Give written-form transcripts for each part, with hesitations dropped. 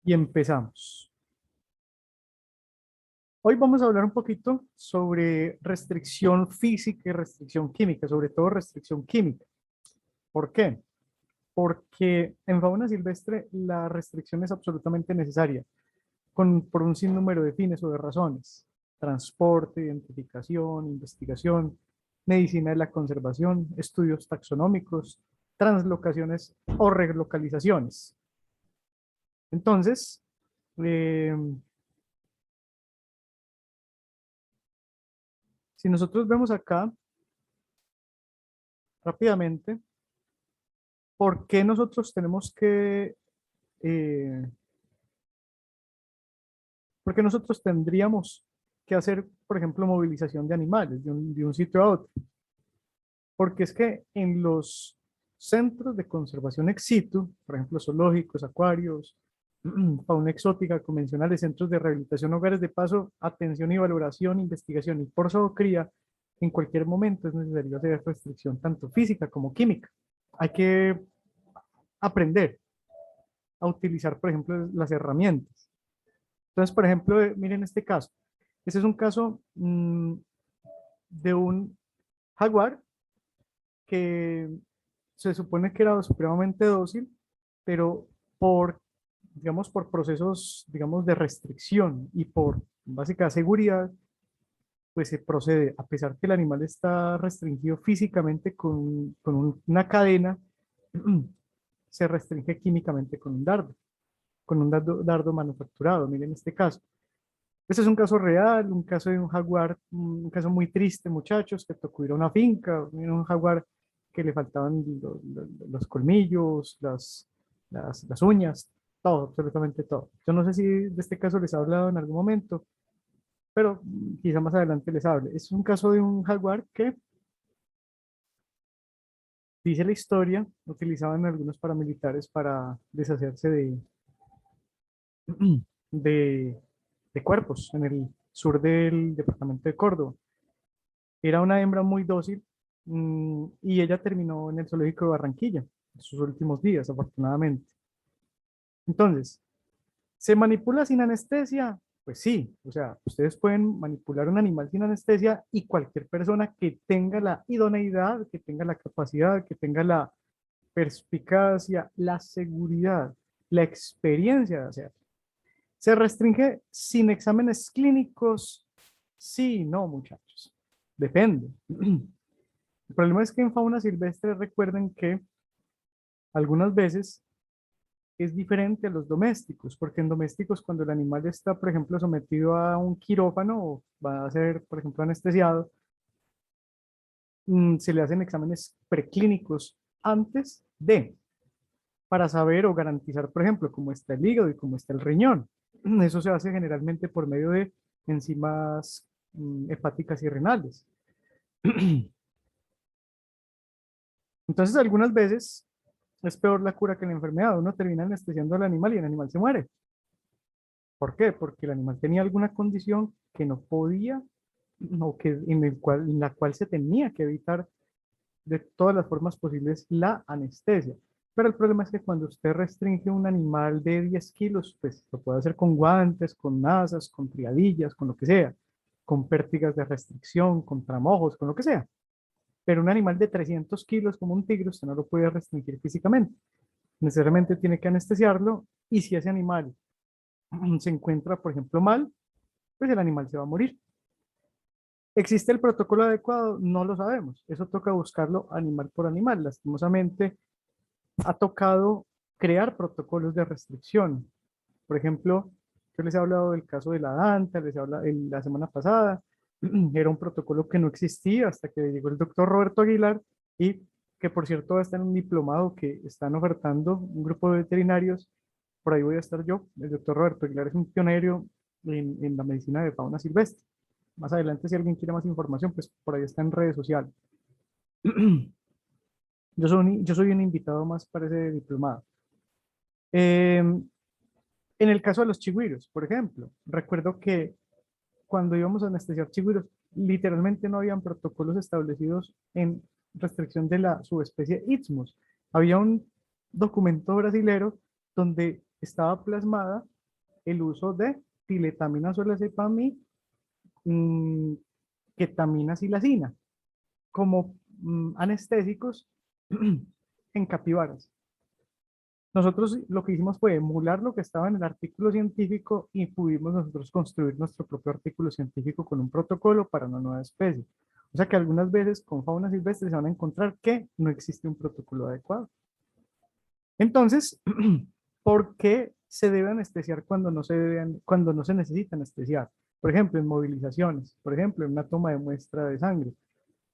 y empezamos. Hoy vamos a hablar un poquito sobre restricción física y restricción química, sobre todo restricción química. ¿Por qué? Porque en fauna silvestre la restricción es absolutamente necesaria por un sinnúmero de fines o de razones. Transporte, identificación, investigación, medicina de la conservación, estudios taxonómicos, translocaciones o relocalizaciones. Entonces, eh, si nosotros vemos acá rápidamente, ¿por qué nosotros tenemos que, eh, por qué nosotros tendríamos que hacer, por ejemplo, movilización de animales de un sitio a otro? Porque es que en los centros de conservación ex situ, por ejemplo, zoológicos, acuarios, fauna exótica, convencionales, centros de rehabilitación, hogares de paso, atención y valoración, investigación y por zoocría, en cualquier momento es necesario hacer restricción tanto física como química. Hay que aprender a utilizar, por ejemplo, las herramientas. Entonces, por ejemplo, miren este caso. Este es un caso de un jaguar que se supone que era supremamente dócil, pero por, digamos, por procesos, digamos, de restricción y por básica seguridad, pues se procede, a pesar que el animal está restringido físicamente con una cadena, se restringe químicamente con un dardo manufacturado. Miren este caso. Este es un caso real, un caso de un jaguar, un caso muy triste, muchachos, que tocó ir a una finca, un jaguar que le faltaban los colmillos, las uñas, todo, absolutamente todo. Yo no sé si de este caso les he hablado en algún momento, pero quizá más adelante les hable. Es un caso de un jaguar que, dice la historia, utilizaban algunos paramilitares para deshacerse de, de cuerpos en el sur del departamento de Córdoba. Era una hembra muy dócil y ella terminó en el zoológico de Barranquilla en sus últimos días, afortunadamente. Entonces, ¿se manipula sin anestesia? Pues sí, o sea, ustedes pueden manipular un animal sin anestesia y cualquier persona que tenga la idoneidad, que tenga la capacidad, que tenga la perspicacia, la seguridad, la experiencia de hacerlo. ¿Se restringe sin exámenes clínicos? Sí, no, muchachos. Depende. El problema es que en fauna silvestre recuerden que algunas veces es diferente a los domésticos, porque en domésticos cuando el animal está, por ejemplo, sometido a un quirófano o va a ser, por ejemplo, anestesiado, se le hacen exámenes preclínicos antes de, para saber o garantizar, por ejemplo, cómo está el hígado y cómo está el riñón. Eso se hace generalmente por medio de enzimas hepáticas y renales. Entonces, algunas veces es peor la cura que la enfermedad. Uno termina anestesiando al animal y el animal se muere. ¿Por qué? Porque el animal tenía alguna condición que no podía o en la cual se tenía que evitar de todas las formas posibles la anestesia. Pero el problema es que cuando usted restringe un animal de 10 kilos, pues lo puede hacer con guantes, con nasas, con triadillas, con lo que sea, con pértigas de restricción, con tramojos, con lo que sea. Pero un animal de 300 kilos como un tigre, usted no lo puede restringir físicamente. Necesariamente tiene que anestesiarlo y si ese animal se encuentra, por ejemplo, mal, pues el animal se va a morir. ¿Existe el protocolo adecuado? No lo sabemos. Eso toca buscarlo animal por animal. Lastimosamente, ha tocado crear protocolos de restricción. Por ejemplo, yo les he hablado del caso de la Danta, les he hablado la semana pasada. Era un protocolo que no existía hasta que llegó el doctor Roberto Aguilar y que por cierto está en un diplomado que están ofertando un grupo de veterinarios. Por ahí voy a estar yo. El doctor Roberto Aguilar es un pionero en la medicina de fauna silvestre. Más adelante, si alguien quiere más información, pues por ahí está en redes sociales. Yo soy un invitado más para ese diplomado. En el caso de los chigüiros, por ejemplo, recuerdo que cuando íbamos a anestesiar chigüiros, literalmente no habían protocolos establecidos en restricción de la subespecie Isthmus. Había un documento brasilero donde estaba plasmada el uso de tiletamina solazepam, mm, ketamina silacina, como anestésicos en capibaras. Nosotros lo que hicimos fue emular lo que estaba en el artículo científico y pudimos nosotros construir nuestro propio artículo científico con un protocolo para una nueva especie. O sea que algunas veces con fauna silvestre se van a encontrar que no existe un protocolo adecuado. Entonces, ¿por qué se debe anestesiar cuando no se necesita anestesiar? Por ejemplo, en movilizaciones, por ejemplo, en una toma de muestra de sangre.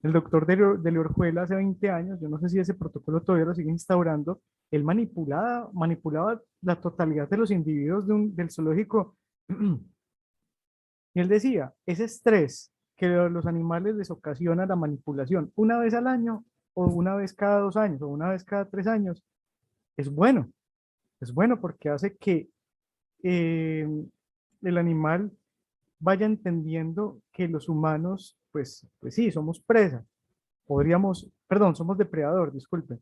El doctor de Orjuela hace 20 años, yo no sé si ese protocolo todavía lo sigue instaurando, él manipulaba la totalidad de los individuos del zoológico. Y él decía, ese estrés que los animales les ocasiona la manipulación una vez al año, o una vez cada 2 años, o una vez cada 3 años, es bueno. Es bueno porque hace que eh, el animal vaya entendiendo que los humanos, pues sí, somos presa. Perdón, somos depredador, disculpe.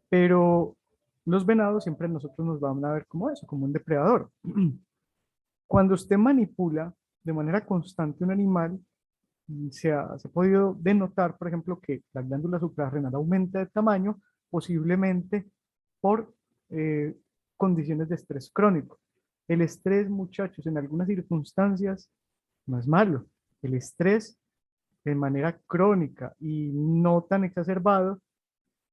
Pero los venados siempre nosotros nos van a ver como eso, como un depredador. Cuando usted manipula de manera constante un animal, se ha podido denotar, por ejemplo, que la glándula suprarrenal aumenta de tamaño, posiblemente por eh, condiciones de estrés crónico. El estrés, muchachos, en algunas circunstancias no es malo. El estrés de manera crónica y no tan exacerbado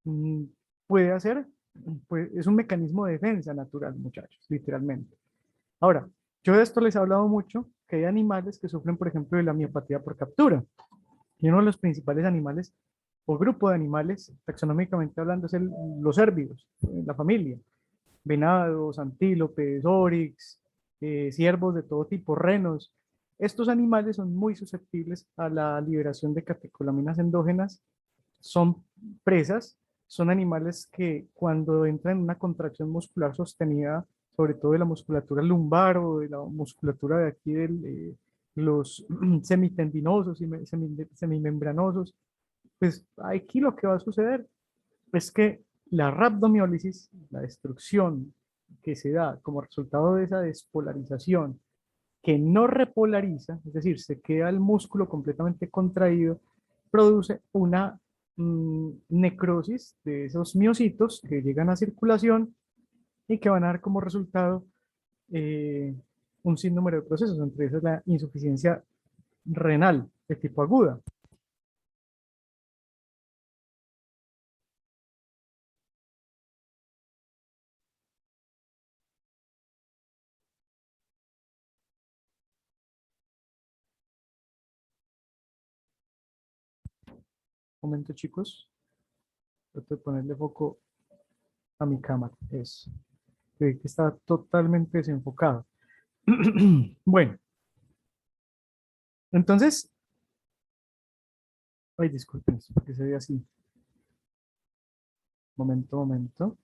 mm, puede hacer, pues, es un mecanismo de defensa natural, muchachos, literalmente. Ahora, yo de esto les he hablado mucho, que hay animales que sufren, por ejemplo, de la miopatía por captura. Y uno de los principales animales, o grupo de animales, taxonómicamente hablando, es los cérvidos, la familia. Venados, antílopes, oryx, ciervos de todo tipo, renos. Estos animales son muy susceptibles a la liberación de catecolaminas endógenas, son presas, son animales que cuando entran en una contracción muscular sostenida, sobre todo de la musculatura lumbar o de la musculatura de aquí los semitendinosos y semimembranosos, pues aquí lo que va a suceder es que la rhabdomiólisis, la destrucción que se da como resultado de esa despolarización, que no repolariza, es decir, se queda el músculo completamente contraído, produce una necrosis de esos miocitos que llegan a circulación y que van a dar como resultado eh, un sinnúmero de procesos, entre ellos la insuficiencia renal de tipo aguda. Un momento, chicos, trato de ponerle foco a mi cámara. Que está totalmente desenfocado. Bueno, entonces, ay, disculpen, porque se ve así. Momento, momento.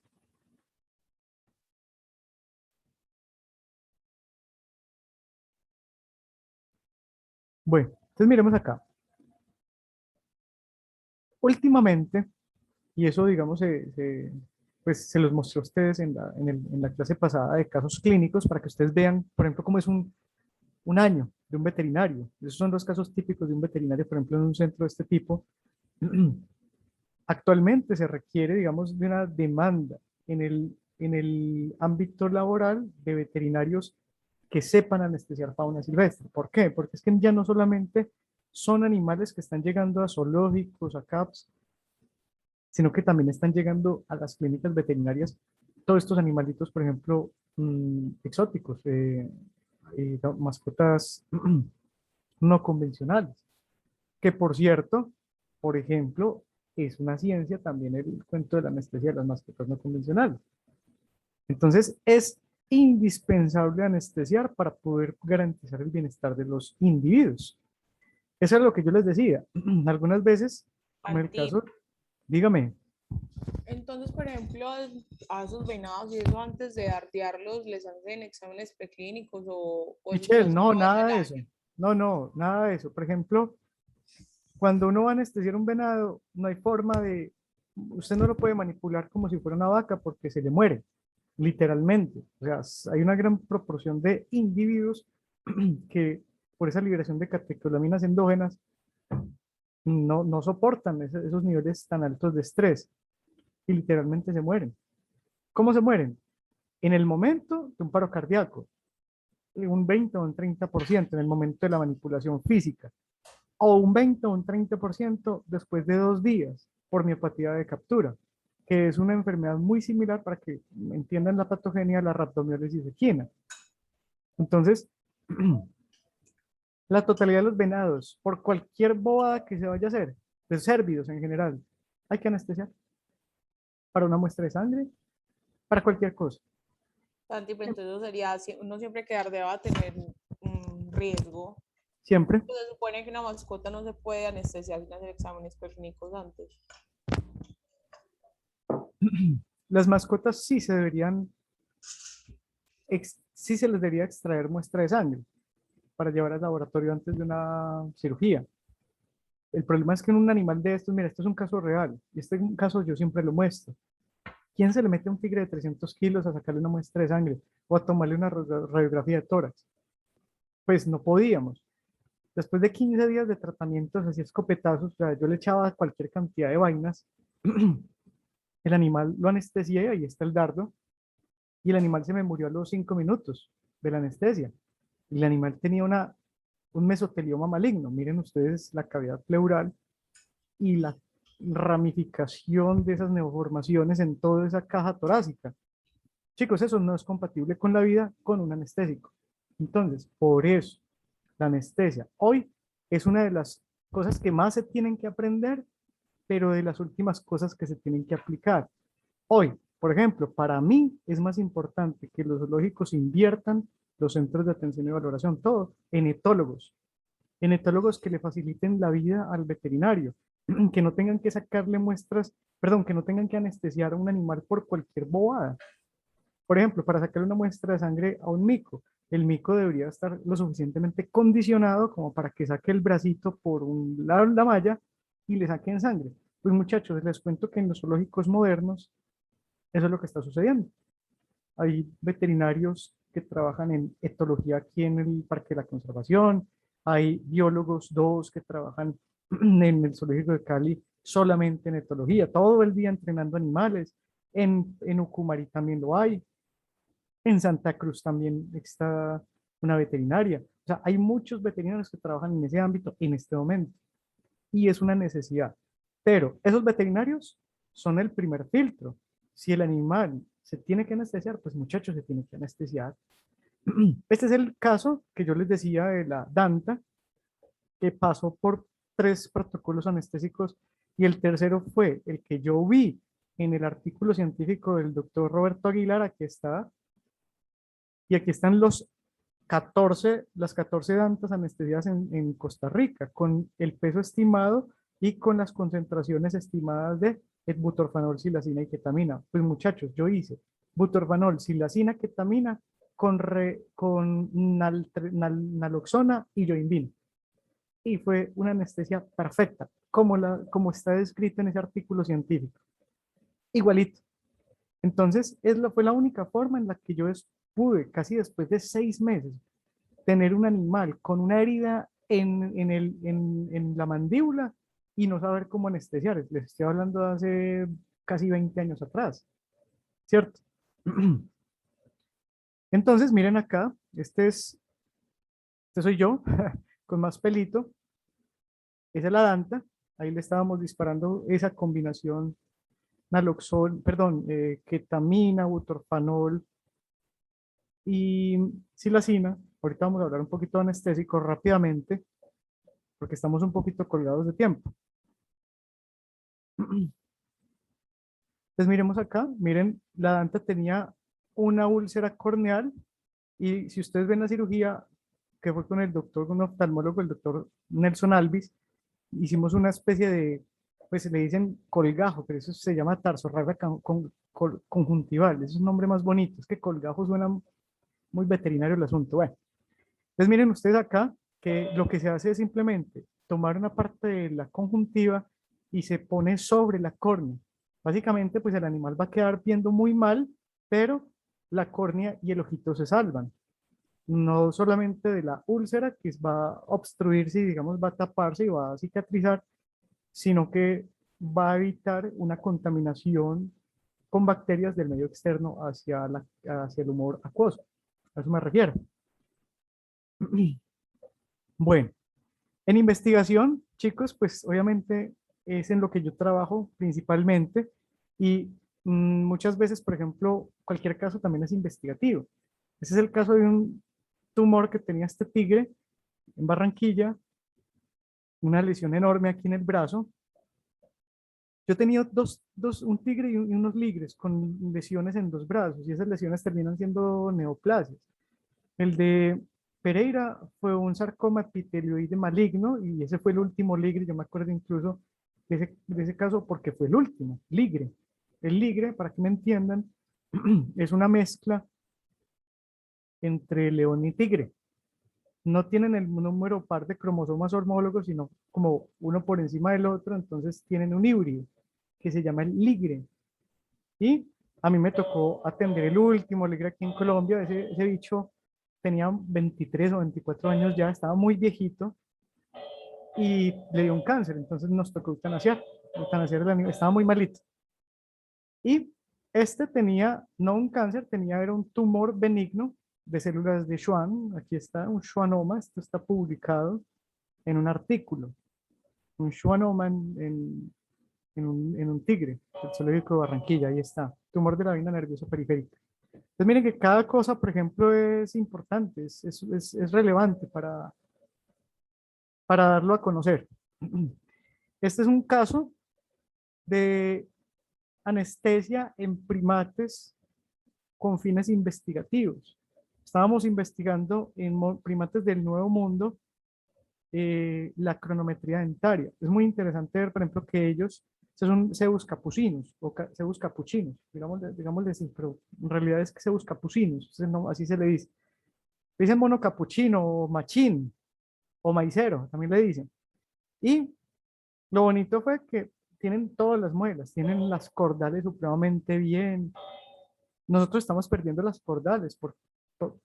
Bueno, entonces miremos acá. Últimamente, y eso digamos pues se los mostré a ustedes en la clase pasada de casos clínicos para que ustedes vean, por ejemplo, cómo es un año de un veterinario. Esos son los casos típicos de un veterinario, por ejemplo, en un centro de este tipo. Actualmente se requiere, digamos, de una demanda en el ámbito laboral de veterinarios que sepan anestesiar fauna silvestre. ¿Por qué? Porque es que ya no solamente son animales que están llegando a zoológicos, a CAPS, sino que también están llegando a las clínicas veterinarias todos estos animalitos, por ejemplo, exóticos, mascotas no convencionales, que por cierto, por ejemplo, es una ciencia también el cuento de la anestesia de las mascotas no convencionales. Entonces, es indispensable anestesiar para poder garantizar el bienestar de los individuos. Eso es lo que yo les decía. Algunas veces, como en el Martín, caso, dígame, entonces, por ejemplo, a esos venados y eso antes de artearlos les hacen exámenes preclínicos o eso se lo Michelle, hacen no, una vez nada al de eso. año. No, no, nada de eso. Por ejemplo, cuando uno va a anestesiar un venado, no hay forma usted no lo puede manipular como si fuera una vaca porque se le muere. literalmente. O sea, hay una gran proporción de individuos que por esa liberación de catecolaminas endógenas no soportan esos niveles tan altos de estrés y literalmente se mueren. ¿Cómo se mueren? En el momento de un paro cardíaco, un 20 o un 30% en el momento de la manipulación física, o un 20 o un 30% después de 2 días por miopatía de captura, que es una enfermedad muy similar para que entiendan la patogenia de la rhabdomiólisis equina. Entonces, la totalidad de los venados, por cualquier bobada que se vaya a hacer, de cérvidos en general, hay que anestesiar para una muestra de sangre, para cualquier cosa. Santi, pero entonces sería, uno siempre que Ardea va a tener un riesgo. Siempre. Pues se supone que una mascota no se puede anestesiar sin hacer exámenes clínicos antes. Las mascotas sí se deberían, sí se les debería extraer muestra de sangre para llevar al laboratorio antes de una cirugía. El problema es que en un animal de estos, mira, esto es un caso real, y este caso yo siempre lo muestro. ¿Quién se le mete a un tigre de 300 kilos a sacarle una muestra de sangre o a tomarle una radiografía de tórax? Pues no podíamos. Después de 15 días de tratamientos así escopetazos, o sea, yo le echaba cualquier cantidad de vainas, el animal lo anestesié, ahí está el dardo, y el animal se me murió a los 5 minutos de la anestesia. Y el animal tenía un mesotelioma maligno. Miren ustedes la cavidad pleural y la ramificación de esas neoformaciones en toda esa caja torácica. Chicos, eso no es compatible con la vida con un anestésico. Entonces, por eso, la anestesia hoy es una de las cosas que más se tienen que aprender, pero de las últimas cosas que se tienen que aplicar. Hoy, por ejemplo, para mí es más importante que los zoológicos inviertan los centros de atención y valoración, todo, en etólogos que le faciliten la vida al veterinario, que no tengan que sacarle muestras, perdón, que no tengan que anestesiar a un animal por cualquier bobada. Por ejemplo, para sacar una muestra de sangre a un mico, el mico debería estar lo suficientemente condicionado como para que saque el bracito por la malla y le saquen sangre. Pues muchachos, les cuento que en los zoológicos modernos eso es lo que está sucediendo. Hay veterinarios que trabajan en etología aquí en el Parque de la Conservación, hay biólogos dos que trabajan en el Zoológico de Cali solamente en etología, todo el día entrenando animales. En Ucumari también lo hay, en Santa Cruz también está una veterinaria. O sea, hay muchos veterinarios que trabajan en ese ámbito en este momento y es una necesidad. Pero esos veterinarios son el primer filtro. Si el animal se tiene que anestesiar, pues muchachos, se tiene que anestesiar. Este es el caso que yo les decía de la Danta, que pasó por 3 protocolos anestésicos y el tercero fue el que yo vi en el artículo científico del doctor Roberto Aguilar, aquí está, y aquí están las 14 dantas anestesiadas en Costa Rica, con el peso estimado y con las concentraciones estimadas de butorfanol, silacina y ketamina. Pues muchachos, yo hice butorfanol, silacina, ketamina con naloxona y yoimbina. Y fue una anestesia perfecta, como está descrito en ese artículo científico. Igualito. Entonces, fue la única forma en la que yo pude, casi después de 6 meses, tener un animal con una herida en la mandíbula y no saber cómo anestesiar. Les estoy hablando de hace casi 20 años atrás, ¿cierto? Entonces, miren acá, este soy yo, con más pelito. Esa es la danta. Ahí le estábamos disparando esa combinación naloxol, perdón, ketamina, butorfanol y silacina. Ahorita vamos a hablar un poquito de anestésico rápidamente, porque estamos un poquito colgados de tiempo. Entonces miremos acá, miren, la Danta tenía una úlcera corneal y si ustedes ven la cirugía que fue con el doctor, un oftalmólogo, el doctor Nelson Alvis, hicimos una especie de, pues le dicen colgajo, pero eso se llama tarsorragia conjuntival, ese es un nombre más bonito, es que colgajo suena muy veterinario el asunto. Bueno, entonces miren ustedes acá que lo que se hace es simplemente tomar una parte de la conjuntiva y se pone sobre la córnea. Básicamente, pues el animal va a quedar viendo muy mal, pero la córnea y el ojito se salvan. No solamente de la úlcera que va a obstruirse y digamos va a taparse y va a cicatrizar, sino que va a evitar una contaminación con bacterias del medio externo hacia el humor acuoso. A eso me refiero. Bueno, en investigación, chicos, pues obviamente es en lo que yo trabajo principalmente y muchas veces, por ejemplo, cualquier caso también es investigativo. Ese es el caso de un tumor que tenía este tigre en Barranquilla, una lesión enorme aquí en el brazo. Yo tenía un tigre y unos ligres con lesiones en dos brazos y esas lesiones terminan siendo neoplasias. El de Pereira fue un sarcoma epitelioide maligno y ese fue el último ligre. Yo me acuerdo incluso de ese caso porque fue el último, ligre. El ligre, para que me entiendan, es una mezcla entre león y tigre. No tienen el número par de cromosomas homólogos, sino como uno por encima del otro, entonces tienen un híbrido que se llama el ligre. Y a mí me tocó atender el último ligre aquí en Colombia. Ese bicho tenía 23 o 24 años ya, estaba muy viejito y le dio un cáncer, entonces nos tocó eutanasiar el animal, estaba muy malito. Y este tenía, no un cáncer, era un tumor benigno de células de Schwann. Aquí está un schwannoma, esto está publicado en un artículo. Un schwannoma en un tigre, el zoológico de Barranquilla, ahí está. Tumor de la vena nerviosa periférica. Entonces miren que cada cosa, por ejemplo, es importante, es relevante para darlo a conocer. Este es un caso de anestesia en primates con fines investigativos. Estábamos investigando en primates del Nuevo Mundo la cronometría dentaria. Es muy interesante ver, por ejemplo, que ellos son cebus capucinos o cebus capuchinos, digámosle así, pero en realidad es que cebus capucinos, así se le dice. Le dicen mono capuchino o machín o maicero, también le dicen. Y lo bonito fue que tienen todas las muelas, tienen las cordales supremamente bien. Nosotros estamos perdiendo las cordales por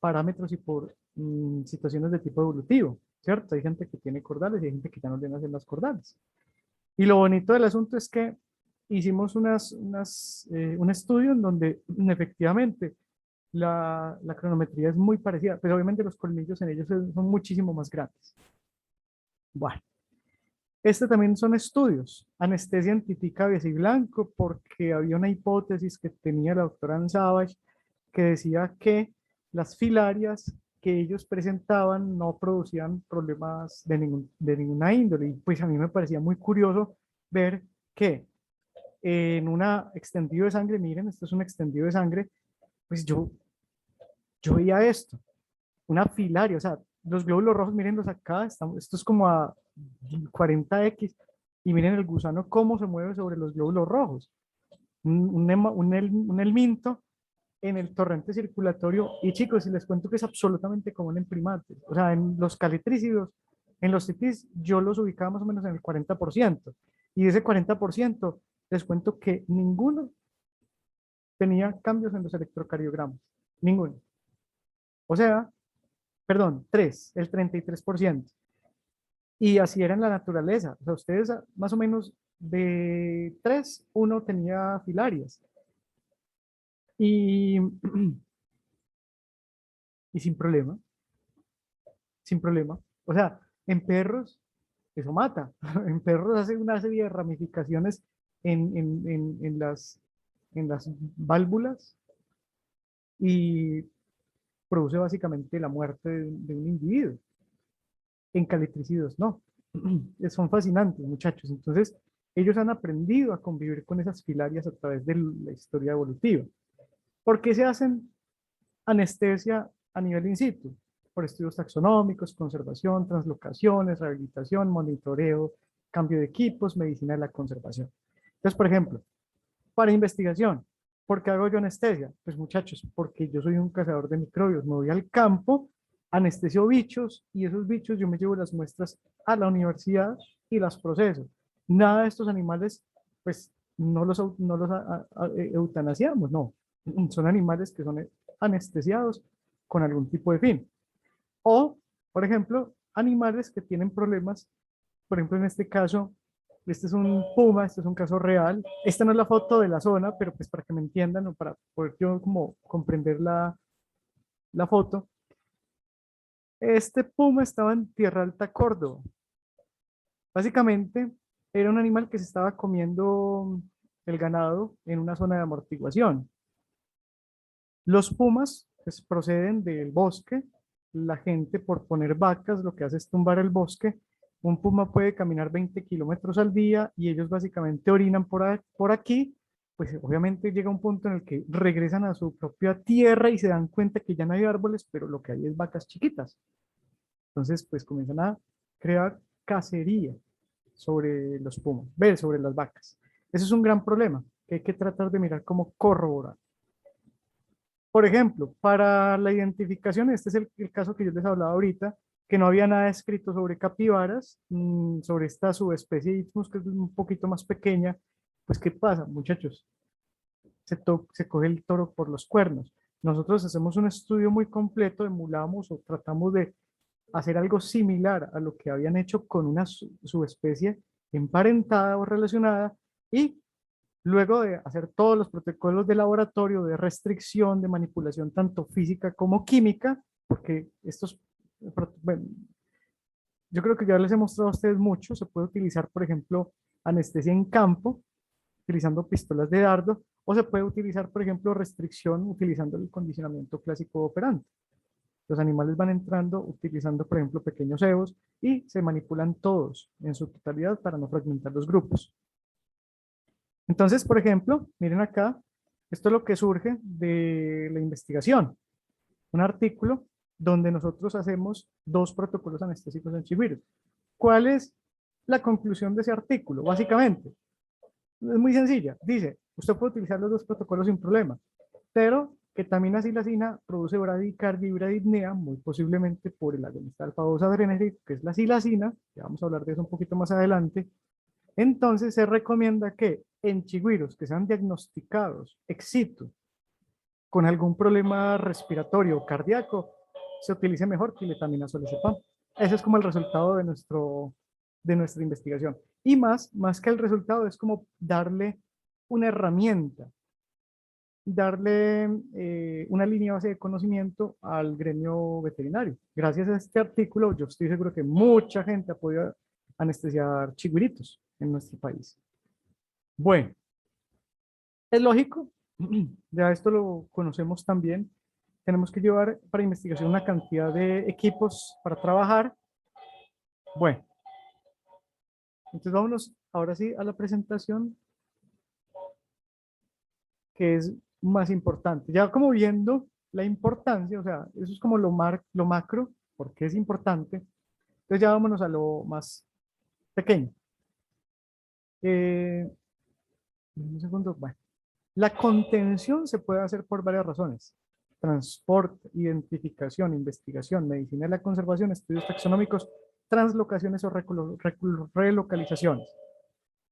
parámetros y por situaciones de tipo evolutivo, ¿cierto? Hay gente que tiene cordales y hay gente que ya no le nacen las cordales. Y lo bonito del asunto es que hicimos un estudio en donde efectivamente la cronometría es muy parecida, pero obviamente los colmillos en ellos son muchísimo más grandes. Bueno, este también son estudios, anestesia en tití, cabeza y blanco, porque había una hipótesis que tenía la doctora Ann Savage que decía que las filarias que ellos presentaban no producían problemas de ninguna índole. Y pues a mí me parecía muy curioso ver que en una extendido de sangre, miren, esto es un extendido de sangre, pues yo veía esto, una filaria, o sea, los glóbulos rojos, mírenlos acá, esto es como a 40x, y miren el gusano cómo se mueve sobre los glóbulos rojos. Un helminto en el torrente circulatorio, y chicos, si les cuento que es absolutamente común en primates, o sea, en los calitrícidos, en los citis, yo los ubicaba más o menos en el 40%, y de ese 40%, les cuento que ninguno tenía cambios en los electrocardiogramas, ninguno. O sea, perdón, el 33%. Y así era en la naturaleza. O sea, ustedes más o menos de 3, uno tenía filarias. Y, y sin problema, sin problema. O sea, en perros, eso mata. En perros hace una serie de ramificaciones en las válvulas y produce básicamente la muerte de un individuo. En calitricidos no. Son fascinantes, muchachos. Entonces, ellos han aprendido a convivir con esas filarias a través de la historia evolutiva. ¿Por qué se hacen anestesia a nivel in situ? Por estudios taxonómicos, conservación, translocaciones, rehabilitación, monitoreo, cambio de equipos, medicina de la conservación. Entonces, por ejemplo, para investigación, ¿por qué hago yo anestesia? Pues muchachos, porque yo soy un cazador de microbios, me voy al campo, anestesio bichos y esos bichos yo me llevo las muestras a la universidad y las proceso. Nada de estos animales, pues no los eutanasiamos, no. Son animales que son anestesiados con algún tipo de fin. O, por ejemplo, animales que tienen problemas, por ejemplo, en este caso, este es un puma, este es un caso real. Esta no es la foto de la zona, pero pues para que me entiendan o para poder yo como comprender la foto. Este puma estaba en Tierra Alta, Córdoba. Básicamente, era un animal que se estaba comiendo el ganado en una zona de amortiguación. Los pumas pues, proceden del bosque. La gente, por poner vacas, lo que hace es tumbar el bosque. Un puma puede caminar 20 kilómetros al día y ellos básicamente orinan por aquí. Pues obviamente llega un punto en el que regresan a su propia tierra y se dan cuenta que ya no hay árboles, pero lo que hay es vacas chiquitas. Entonces, pues comienzan a crear cacería sobre los pumas, sobre las vacas. Eso es un gran problema que hay que tratar de mirar cómo corroborar. Por ejemplo, para la identificación, este es el caso que yo les hablaba ahorita, que no había nada escrito sobre capibaras, sobre esta subespecie de Isthmus, que es un poquito más pequeña. Pues, ¿qué pasa, muchachos? Se coge el toro por los cuernos. Nosotros hacemos un estudio muy completo, emulamos o tratamos de hacer algo similar a lo que habían hecho con una subespecie emparentada o relacionada, y luego de hacer todos los protocolos de laboratorio de restricción, de manipulación tanto física como química, porque estos, bueno, yo creo que ya les he mostrado a ustedes mucho, se puede utilizar, por ejemplo, anestesia en campo, utilizando pistolas de dardo, o se puede utilizar, por ejemplo, restricción utilizando el condicionamiento clásico operante. Los animales van entrando utilizando, por ejemplo, pequeños cebos y se manipulan todos en su totalidad para no fragmentar los grupos. Entonces, por ejemplo, miren acá, esto es lo que surge de la investigación. Un artículo donde nosotros hacemos 2 protocolos anestésicos en chigüires. ¿Cuál es la conclusión de ese artículo? Básicamente, es muy sencilla. Dice, usted puede utilizar los 2 protocolos sin problema, pero ketamina silacina produce bradicardia y bradipnea, muy posiblemente por el agonista alfa-2 adrenérgico, que es la silacina, ya vamos a hablar de eso un poquito más adelante. Entonces se recomienda que en chigüiros que sean diagnosticados ex situ con algún problema respiratorio o cardíaco, se utilice mejor quiletamina solizepam. Ese es como el resultado de nuestra investigación. Y más que el resultado, es como darle una herramienta, darle una línea base de conocimiento al gremio veterinario. Gracias a este artículo, yo estoy seguro que mucha gente ha podido anestesiar chigüiritos en nuestro país. Bueno, es lógico, ya esto lo conocemos también. Tenemos que llevar para investigación una cantidad de equipos para trabajar. Bueno, entonces vámonos ahora sí a la presentación, que es más importante. Ya como viendo la importancia, o sea, eso es como lo macro, porque es importante. Entonces ya vámonos a lo más pequeño. Un segundo, bueno. La contención se puede hacer por varias razones: transporte, identificación, investigación, medicina de la conservación, estudios taxonómicos, translocaciones o relocalizaciones.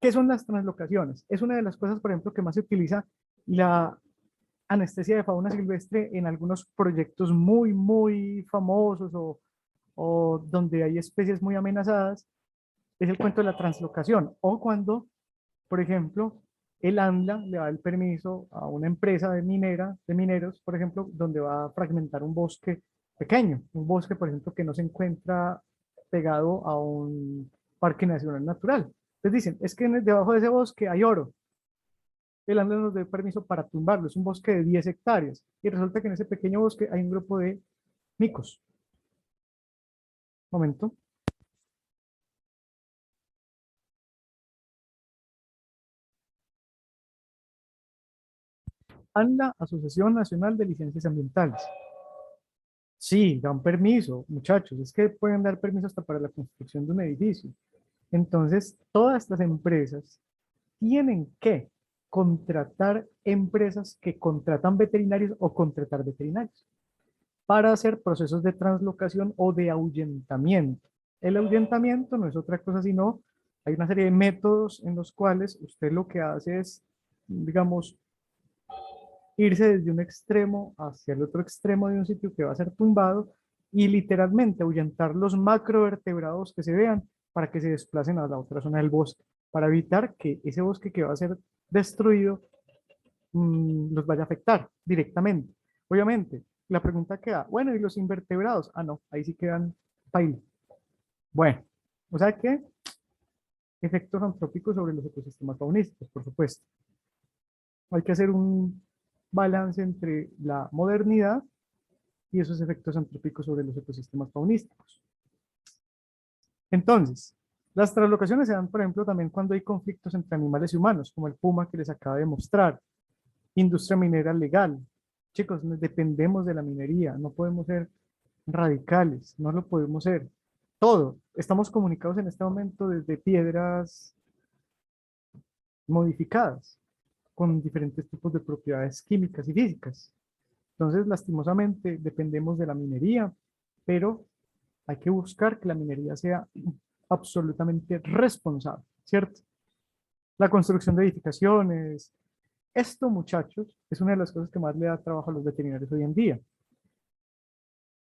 ¿Qué son las translocaciones? Es una de las cosas, por ejemplo, que más se utiliza la anestesia de fauna silvestre en algunos proyectos muy, muy famosos o donde hay especies muy amenazadas. Es el cuento de la translocación, o cuando, por ejemplo, el ANLA le da el permiso a una empresa de mineros, por ejemplo, donde va a fragmentar un bosque pequeño, un bosque, por ejemplo, que no se encuentra pegado a un parque nacional natural. Entonces dicen, es que debajo de ese bosque hay oro. El ANLA nos dio permiso para tumbarlo, es un bosque de 10 hectáreas, y resulta que en ese pequeño bosque hay un grupo de micos. Momento. ANLA, Asociación Nacional de Licencias Ambientales. Sí, dan permiso, muchachos, es que pueden dar permiso hasta para la construcción de un edificio. Entonces, todas estas empresas tienen que contratar empresas que contratan veterinarios o contratar veterinarios para hacer procesos de translocación o de ahuyentamiento. El ahuyentamiento no es otra cosa sino, hay una serie de métodos en los cuales usted lo que hace es, digamos, irse desde un extremo hacia el otro extremo de un sitio que va a ser tumbado y literalmente ahuyentar los macrovertebrados que se vean para que se desplacen a la otra zona del bosque, para evitar que ese bosque que va a ser destruido los vaya a afectar directamente. Obviamente, la pregunta queda, bueno, ¿y los invertebrados? Ah, no, ahí sí quedan paila. Bueno, o sea que efectos antrópicos sobre los ecosistemas faunísticos, por supuesto. Hay que hacer un balance entre la modernidad y esos efectos antrópicos sobre los ecosistemas faunísticos. Entonces, las translocaciones se dan, por ejemplo, también cuando hay conflictos entre animales y humanos, como el puma que les acaba de mostrar. Industria minera legal. Chicos, dependemos de la minería, no podemos ser radicales, no lo podemos ser. Todo. Estamos comunicados en este momento desde piedras modificadas, con diferentes tipos de propiedades químicas y físicas. Entonces, lastimosamente, dependemos de la minería, pero hay que buscar que la minería sea absolutamente responsable, ¿cierto? La construcción de edificaciones. Esto, muchachos, es una de las cosas que más le da trabajo a los veterinarios hoy en día.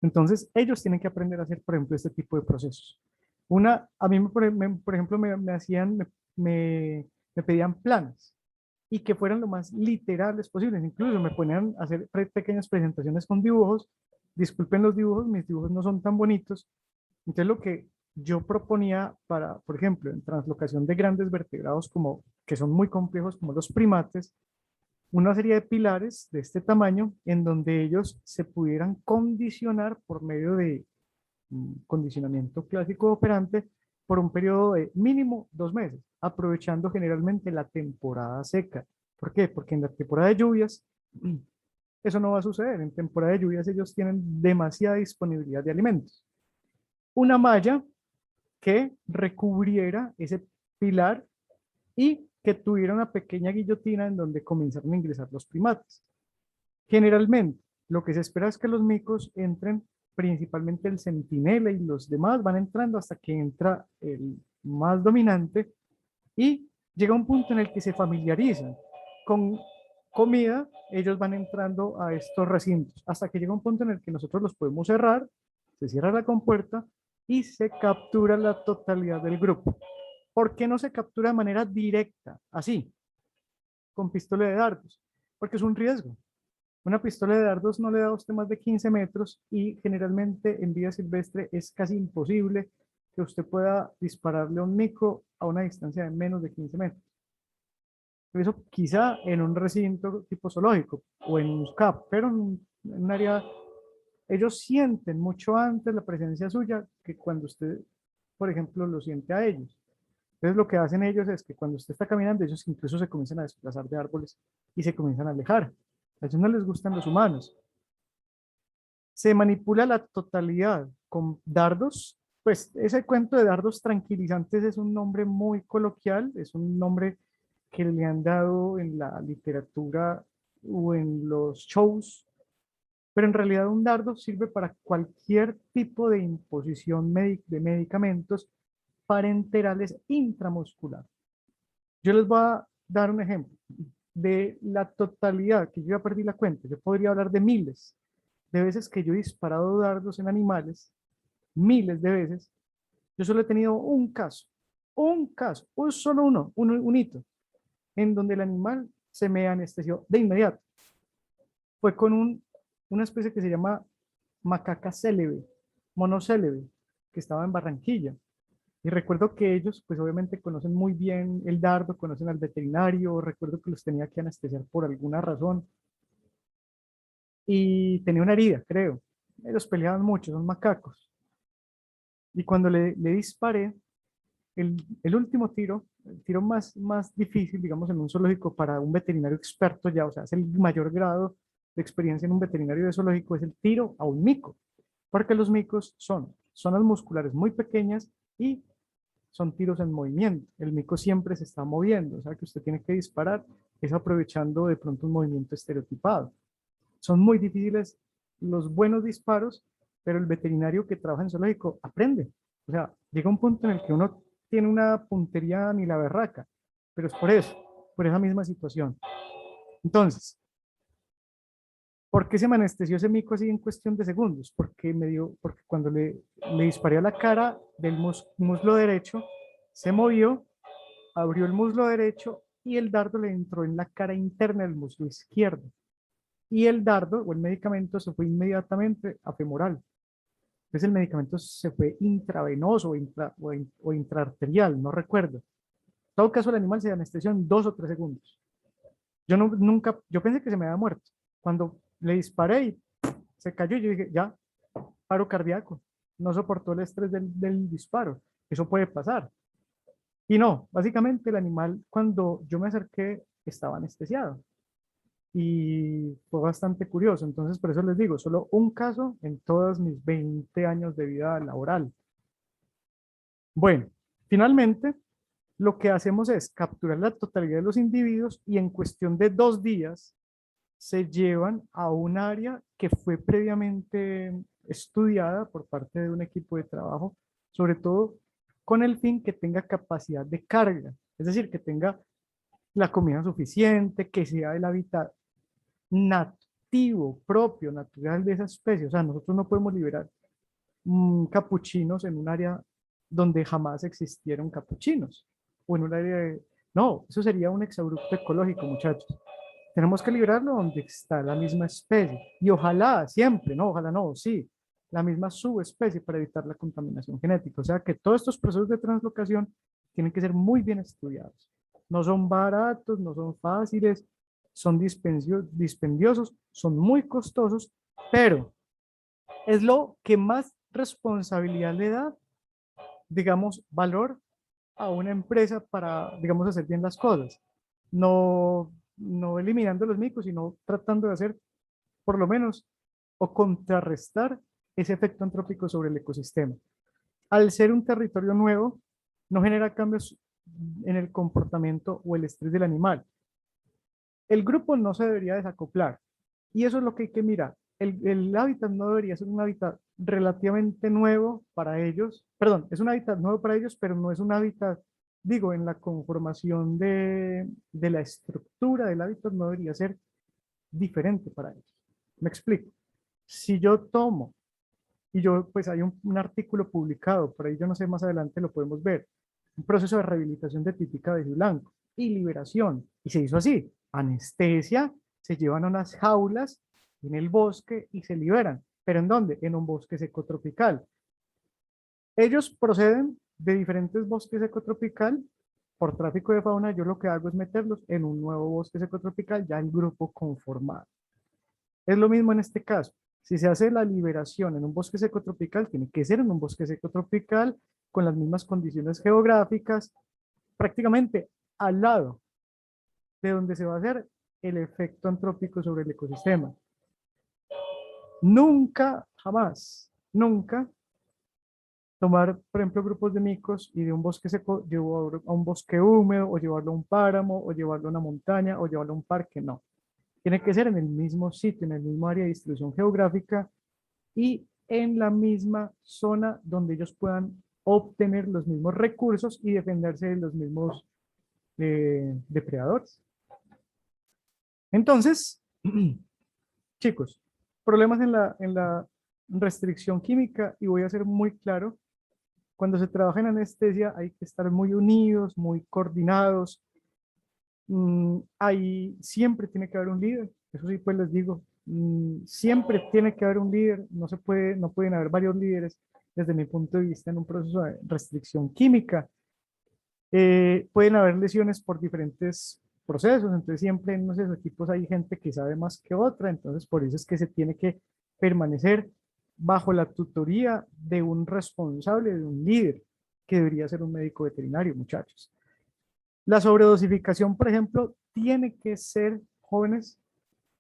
Entonces, ellos tienen que aprender a hacer, por ejemplo, este tipo de procesos. A mí, por ejemplo, me hacían, me pedían planes y que fueran lo más literales posibles. Incluso me ponían a hacer pequeñas presentaciones con dibujos. Disculpen los dibujos, mis dibujos no son tan bonitos. Entonces, lo que yo proponía para, por ejemplo, en translocación de grandes vertebrados como, que son muy complejos, como los primates, una serie de pilares de este tamaño en donde ellos se pudieran condicionar por medio de condicionamiento clásico operante por un periodo de mínimo 2 meses, aprovechando generalmente la temporada seca. ¿Por qué? Porque en la temporada de lluvias eso no va a suceder. En temporada de lluvias ellos tienen demasiada disponibilidad de alimentos. Una malla que recubriera ese pilar y que tuviera una pequeña guillotina en donde comenzaron a ingresar los primates. Generalmente, lo que se espera es que los micos entren, principalmente el centinela y los demás van entrando hasta que entra el más dominante y llega un punto en el que se familiarizan con comida, ellos van entrando a estos recintos, hasta que llega un punto en el que nosotros los podemos cerrar, se cierra la compuerta y se captura la totalidad del grupo. ¿Por qué no se captura de manera directa, así, con pistola de dardos? Porque es un riesgo. Una pistola de dardos no le da a usted más de 15 metros y generalmente en vida silvestre es casi imposible que usted pueda dispararle a un mico a una distancia de menos de 15 metros. Por eso quizá en un recinto tipo zoológico o en un CAP, pero en un área, ellos sienten mucho antes la presencia suya que cuando usted, por ejemplo, lo siente a ellos. Entonces lo que hacen ellos es que cuando usted está caminando, ellos incluso se comienzan a desplazar de árboles y se comienzan a alejar. A ellos no les gustan los humanos. Se manipula la totalidad con dardos. Pues ese cuento de dardos tranquilizantes es un nombre muy coloquial, es un nombre que le han dado en la literatura o en los shows, pero en realidad un dardo sirve para cualquier tipo de imposición de medicamentos parenterales intramuscular. Yo les voy a dar un ejemplo de la totalidad, que yo ya perdí la cuenta, yo podría hablar de miles de veces que yo he disparado dardos en animales, miles de veces. Yo solo he tenido un caso, solo un hito, en donde el animal se me anestesió de inmediato. Fue con una especie que se llama macaca célebe, mono célebe, que estaba en Barranquilla. Y recuerdo que ellos, pues obviamente conocen muy bien el dardo, conocen al veterinario, recuerdo que los tenía que anestesiar por alguna razón. Y tenía una herida, creo. Ellos peleaban mucho, son macacos. Y cuando le disparé, el último tiro, el tiro más difícil, digamos, en un zoológico para un veterinario experto ya, o sea, es el mayor grado de experiencia en un veterinario de zoológico, es el tiro a un mico. Porque los micos son zonas musculares muy pequeñas y son tiros en movimiento. El mico siempre se está moviendo, o sea que usted tiene que disparar, es aprovechando de pronto un movimiento estereotipado. Son muy difíciles los buenos disparos, pero el veterinario que trabaja en zoológico aprende. O sea, llega un punto en el que uno tiene una puntería ni la berraca, pero es por eso, por esa misma situación. Entonces, ¿Por qué se me anestesió ese mico así en cuestión de segundos? Porque cuando le disparé a la cara del muslo derecho, se movió, abrió el muslo derecho y el dardo le entró en la cara interna del muslo izquierdo. Y el dardo o el medicamento se fue inmediatamente a femoral. Entonces el medicamento se fue intravenoso o intraarterial, no recuerdo. En todo caso, el animal se anestesió en 2 o 3 segundos. Yo pensé que se me había muerto. Cuando le disparé y se cayó, yo dije, ya, paro cardíaco. No soportó el estrés del disparo. Eso puede pasar. Y no, básicamente el animal, cuando yo me acerqué, estaba anestesiado. Y fue bastante curioso. Entonces, por eso les digo, solo un caso en todos mis 20 años de vida laboral. Bueno, finalmente, lo que hacemos es capturar la totalidad de los individuos y en cuestión de 2 días se llevan a un área que fue previamente estudiada por parte de un equipo de trabajo, sobre todo con el fin que tenga capacidad de carga, es decir, que tenga la comida suficiente, que sea el hábitat nativo, propio, natural de esa especie. O sea, nosotros no podemos liberar capuchinos en un área donde jamás existieron capuchinos, o en un área de... No, eso sería un exabrupto ecológico, muchachos. Tenemos que liberarlo donde está la misma especie. Y ojalá, siempre, no, ojalá no, sí, la misma subespecie para evitar la contaminación genética. O sea que todos estos procesos de translocación tienen que ser muy bien estudiados. No son baratos, no son fáciles, son dispendiosos, son muy costosos, pero es lo que más responsabilidad le da, digamos, valor a una empresa para, digamos, hacer bien las cosas. No eliminando los micos, sino tratando de hacer, por lo menos, o contrarrestar ese efecto antrópico sobre el ecosistema. Al ser un territorio nuevo, no genera cambios en el comportamiento o el estrés del animal. El grupo no se debería desacoplar. Y eso es lo que hay que mirar. El hábitat no debería ser un hábitat relativamente nuevo para ellos. Perdón, es un hábitat nuevo para ellos, pero no es un hábitat, digo, en la conformación de la estructura del hábitat no debería ser diferente para ellos. Me explico. Si yo tomo, y yo, pues hay un artículo publicado, por ahí yo no sé, más adelante lo podemos ver, un proceso de rehabilitación de Tití Cabello Blanco y liberación. Y se hizo así, anestesia, se llevan a unas jaulas en el bosque y se liberan. ¿Pero en dónde? En un bosque secotropical. Ellos proceden de diferentes bosques secotropical. Por tráfico de fauna, yo lo que hago es meterlos en un nuevo bosque secotropical, ya el grupo conformado. Es lo mismo en este caso. Si se hace la liberación en un bosque secotropical, tiene que ser en un bosque secotropical con las mismas condiciones geográficas, prácticamente al lado de donde se va a hacer el efecto antrópico sobre el ecosistema. Nunca, jamás, nunca tomar, por ejemplo, grupos de micos y de un bosque seco, llevarlo a un bosque húmedo, o llevarlo a un páramo, o llevarlo a una montaña, o llevarlo a un parque, no. Tiene que ser en el mismo sitio, en el mismo área de distribución geográfica y en la misma zona donde ellos puedan obtener los mismos recursos y defenderse de los mismos depredadores. Entonces, chicos, problemas en la restricción química, y voy a ser muy claro, cuando se trabaja en anestesia hay que estar muy unidos, muy coordinados. Ahí siempre tiene que haber un líder, eso sí, pues les digo, siempre tiene que haber un líder, no pueden haber varios líderes desde mi punto de vista en un proceso de restricción química. Pueden haber lesiones por diferentes procesos, entonces siempre en esos equipos hay gente que sabe más que otra, entonces por eso es que se tiene que permanecer bajo la tutoría de un responsable, de un líder, que debería ser un médico veterinario, muchachos. La sobredosificación, por ejemplo, tiene que ser, jóvenes,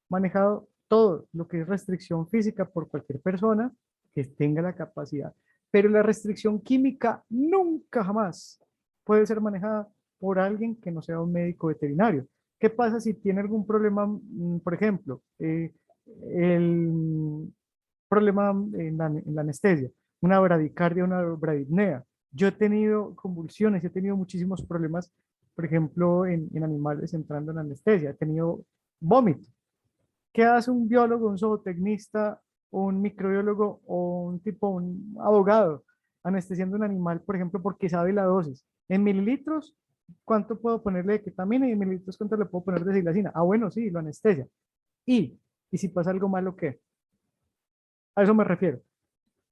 manejado todo lo que es restricción física por cualquier persona que tenga la capacidad. Pero la restricción química nunca jamás puede ser manejada por alguien que no sea un médico veterinario. ¿Qué pasa si tiene algún problema, por ejemplo, el problema en la anestesia, una bradicardia, una bradipnea? Yo he tenido convulsiones, he tenido muchísimos problemas, por ejemplo, en animales entrando en anestesia, he tenido vómito. ¿Qué hace un biólogo, un zootecnista, un microbiólogo o un abogado anestesiando un animal, por ejemplo, porque sabe la dosis? En mililitros, ¿cuánto puedo ponerle de ketamina y en mililitros cuánto le puedo poner de silacina? Ah, bueno, sí, lo anestesia. ¿Y si pasa algo malo, qué? A eso me refiero.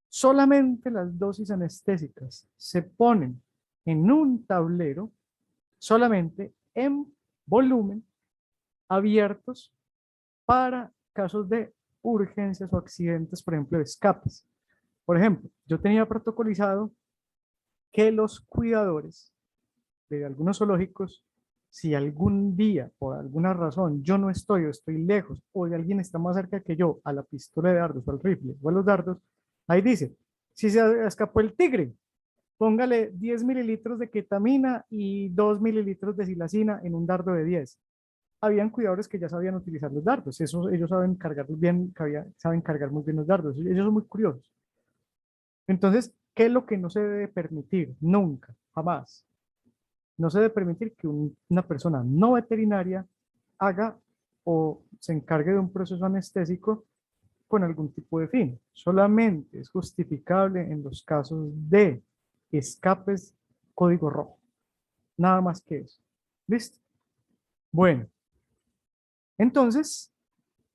Solamente las dosis anestésicas se ponen en un tablero, solamente en volumen, abiertos para casos de urgencias o accidentes, por ejemplo, de escapes. Por ejemplo, yo tenía protocolizado que los cuidadores de algunos zoológicos, si algún día, por alguna razón, yo no estoy o estoy lejos, o alguien está más cerca que yo a la pistola de dardos o al rifle o a los dardos, ahí dice, si se escapó el tigre, póngale 10 mililitros de ketamina y 2 mililitros de silacina en un dardo de 10. Habían cuidadores que ya sabían utilizar los dardos, eso, ellos saben cargar bien, saben cargar muy bien los dardos, ellos son muy curiosos. Entonces, ¿qué es lo que no se debe permitir? Nunca, jamás. No se debe permitir que una persona no veterinaria haga o se encargue de un proceso anestésico con algún tipo de fin. Solamente es justificable en los casos de escapes código rojo. Nada más que eso. ¿Listo? Bueno, entonces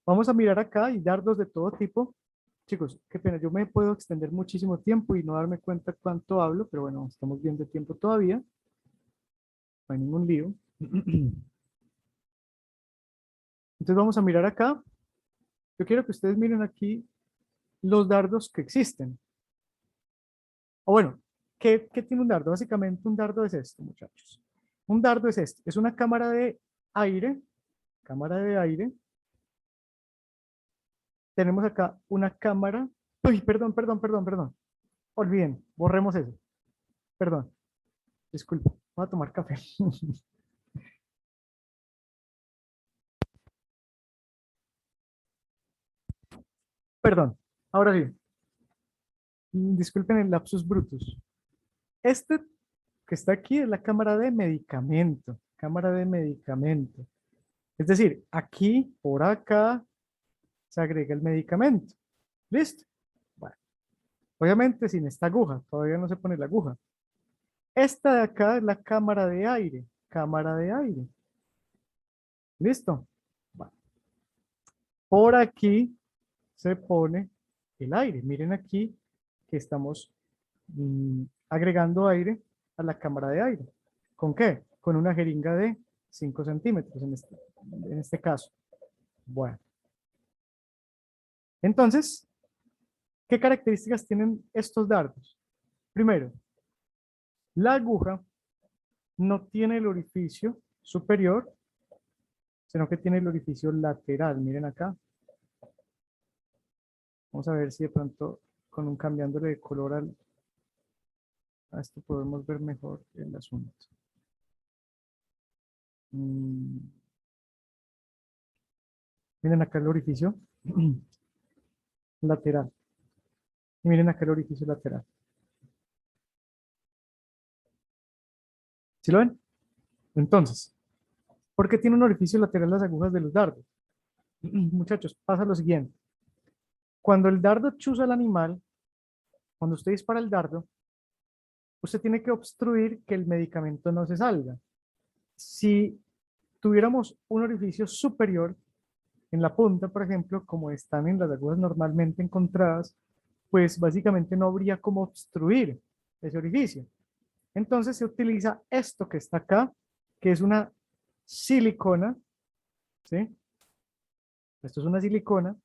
vamos a mirar acá y dardos de todo tipo. Chicos, qué pena, yo me puedo extender muchísimo tiempo y no darme cuenta cuánto hablo, pero bueno, estamos bien de tiempo todavía. No hay ningún lío. Entonces vamos a mirar acá. Yo quiero que ustedes miren aquí los dardos que existen. O bueno, ¿qué tiene un dardo? Básicamente un dardo es esto, muchachos. Un dardo es esto. Es una cámara de aire. Tenemos acá una cámara. Uy, perdón. Olviden, borremos eso. Perdón, disculpa. Voy a tomar café. Perdón, ahora sí. Disculpen el lapsus brutus. Este que está aquí es la cámara de medicamento. Cámara de medicamento. Es decir, aquí, por acá, se agrega el medicamento. ¿Listo? Bueno, obviamente sin esta aguja. Todavía no se pone la aguja. Esta de acá es la cámara de aire. Cámara de aire. ¿Listo? Bueno, por aquí se pone el aire. Miren aquí que estamos agregando aire a la cámara de aire. ¿Con qué? Con una jeringa de 5 centímetros en este caso. Bueno, entonces, ¿qué características tienen estos dardos? Primero, la aguja no tiene el orificio superior, sino que tiene el orificio lateral. Miren acá. Vamos a ver si de pronto con un cambiándole de color a esto podemos ver mejor el asunto. Miren acá el orificio lateral. Y miren acá el orificio lateral. ¿Sí lo ven? Entonces, ¿por qué tiene un orificio lateral las agujas de los dardos? Muchachos, pasa lo siguiente. Cuando el dardo chuza al animal, cuando usted dispara el dardo, usted tiene que obstruir que el medicamento no se salga. Si tuviéramos un orificio superior en la punta, por ejemplo, como están en las agujas normalmente encontradas, pues básicamente no habría cómo obstruir ese orificio. Entonces se utiliza esto que está acá, que es una silicona, ¿sí? Esto es una silicona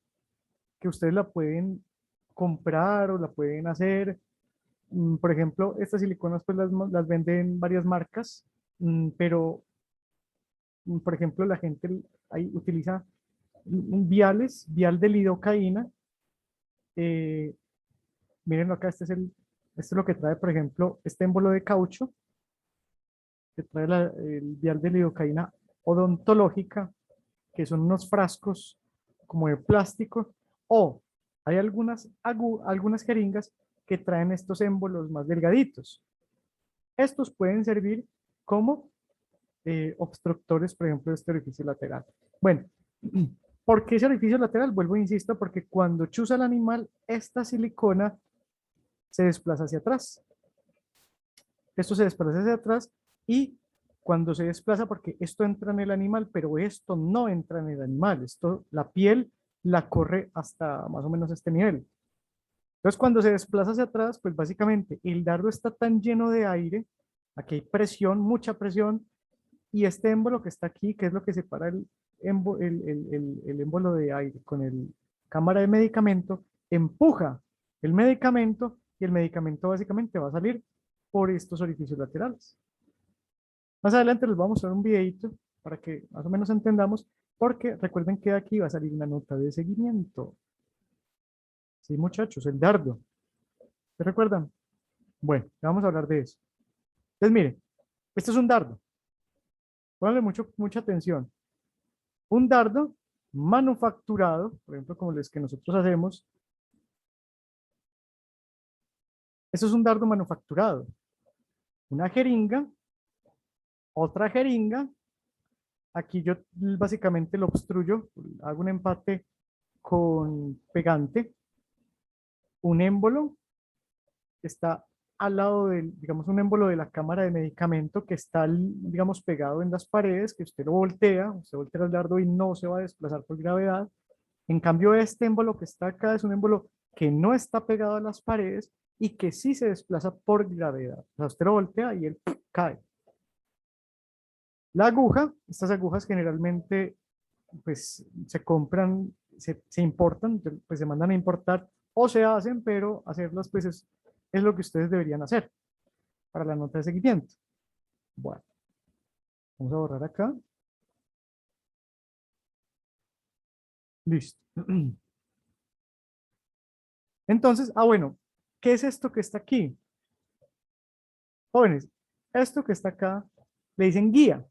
que ustedes la pueden comprar o la pueden hacer. Por ejemplo, estas siliconas pues las venden varias marcas, pero por ejemplo la gente ahí utiliza vial de lidocaína. eh, Mírenlo acá, esto es lo que trae, por ejemplo, este émbolo de caucho, que trae el vial de lidocaína odontológica, que son unos frascos como de plástico, o hay algunas jeringas que traen estos émbolos más delgaditos. Estos pueden servir como obstructores, por ejemplo, de este orificio lateral. Bueno, ¿Por qué ese orificio lateral? Vuelvo e insisto, porque cuando chuza el animal, esta silicona se desplaza hacia atrás. Esto se desplaza hacia atrás y cuando se desplaza, porque esto entra en el animal, pero esto no entra en el animal. Esto, la piel la corre hasta más o menos este nivel. Entonces, cuando se desplaza hacia atrás, pues básicamente el dardo está tan lleno de aire, aquí hay presión, mucha presión, y este émbolo que está aquí, que es lo que separa el émbolo de aire con el cámara de medicamento, empuja el medicamento y el medicamento básicamente va a salir por estos orificios laterales. Más adelante les voy a mostrar un videito para que más o menos entendamos, porque recuerden que aquí va a salir una nota de seguimiento. Sí, muchachos, el dardo. ¿Se recuerdan? Bueno, ya vamos a hablar de eso. Entonces, miren, esto es un dardo. Pónganle mucha atención. Un dardo manufacturado, por ejemplo, como los que nosotros hacemos. Eso es un dardo manufacturado. Una jeringa, otra jeringa. Aquí yo básicamente lo obstruyo, hago un empate con pegante. Un émbolo que está al lado del, digamos, un émbolo de la cámara de medicamento que está, digamos, pegado en las paredes, que usted voltea el dardo y no se va a desplazar por gravedad. En cambio, este émbolo que está acá es un émbolo que no está pegado a las paredes y que sí se desplaza por gravedad. O sea, usted lo voltea y él cae. La aguja, estas agujas generalmente pues se compran, se importan, pues se mandan a importar o se hacen, pero hacerlas pues es lo que ustedes deberían hacer para la nota de seguimiento. Bueno, vamos a borrar acá. Listo. Entonces, bueno, ¿qué es esto que está aquí? Jóvenes, esto que está acá le dicen guía.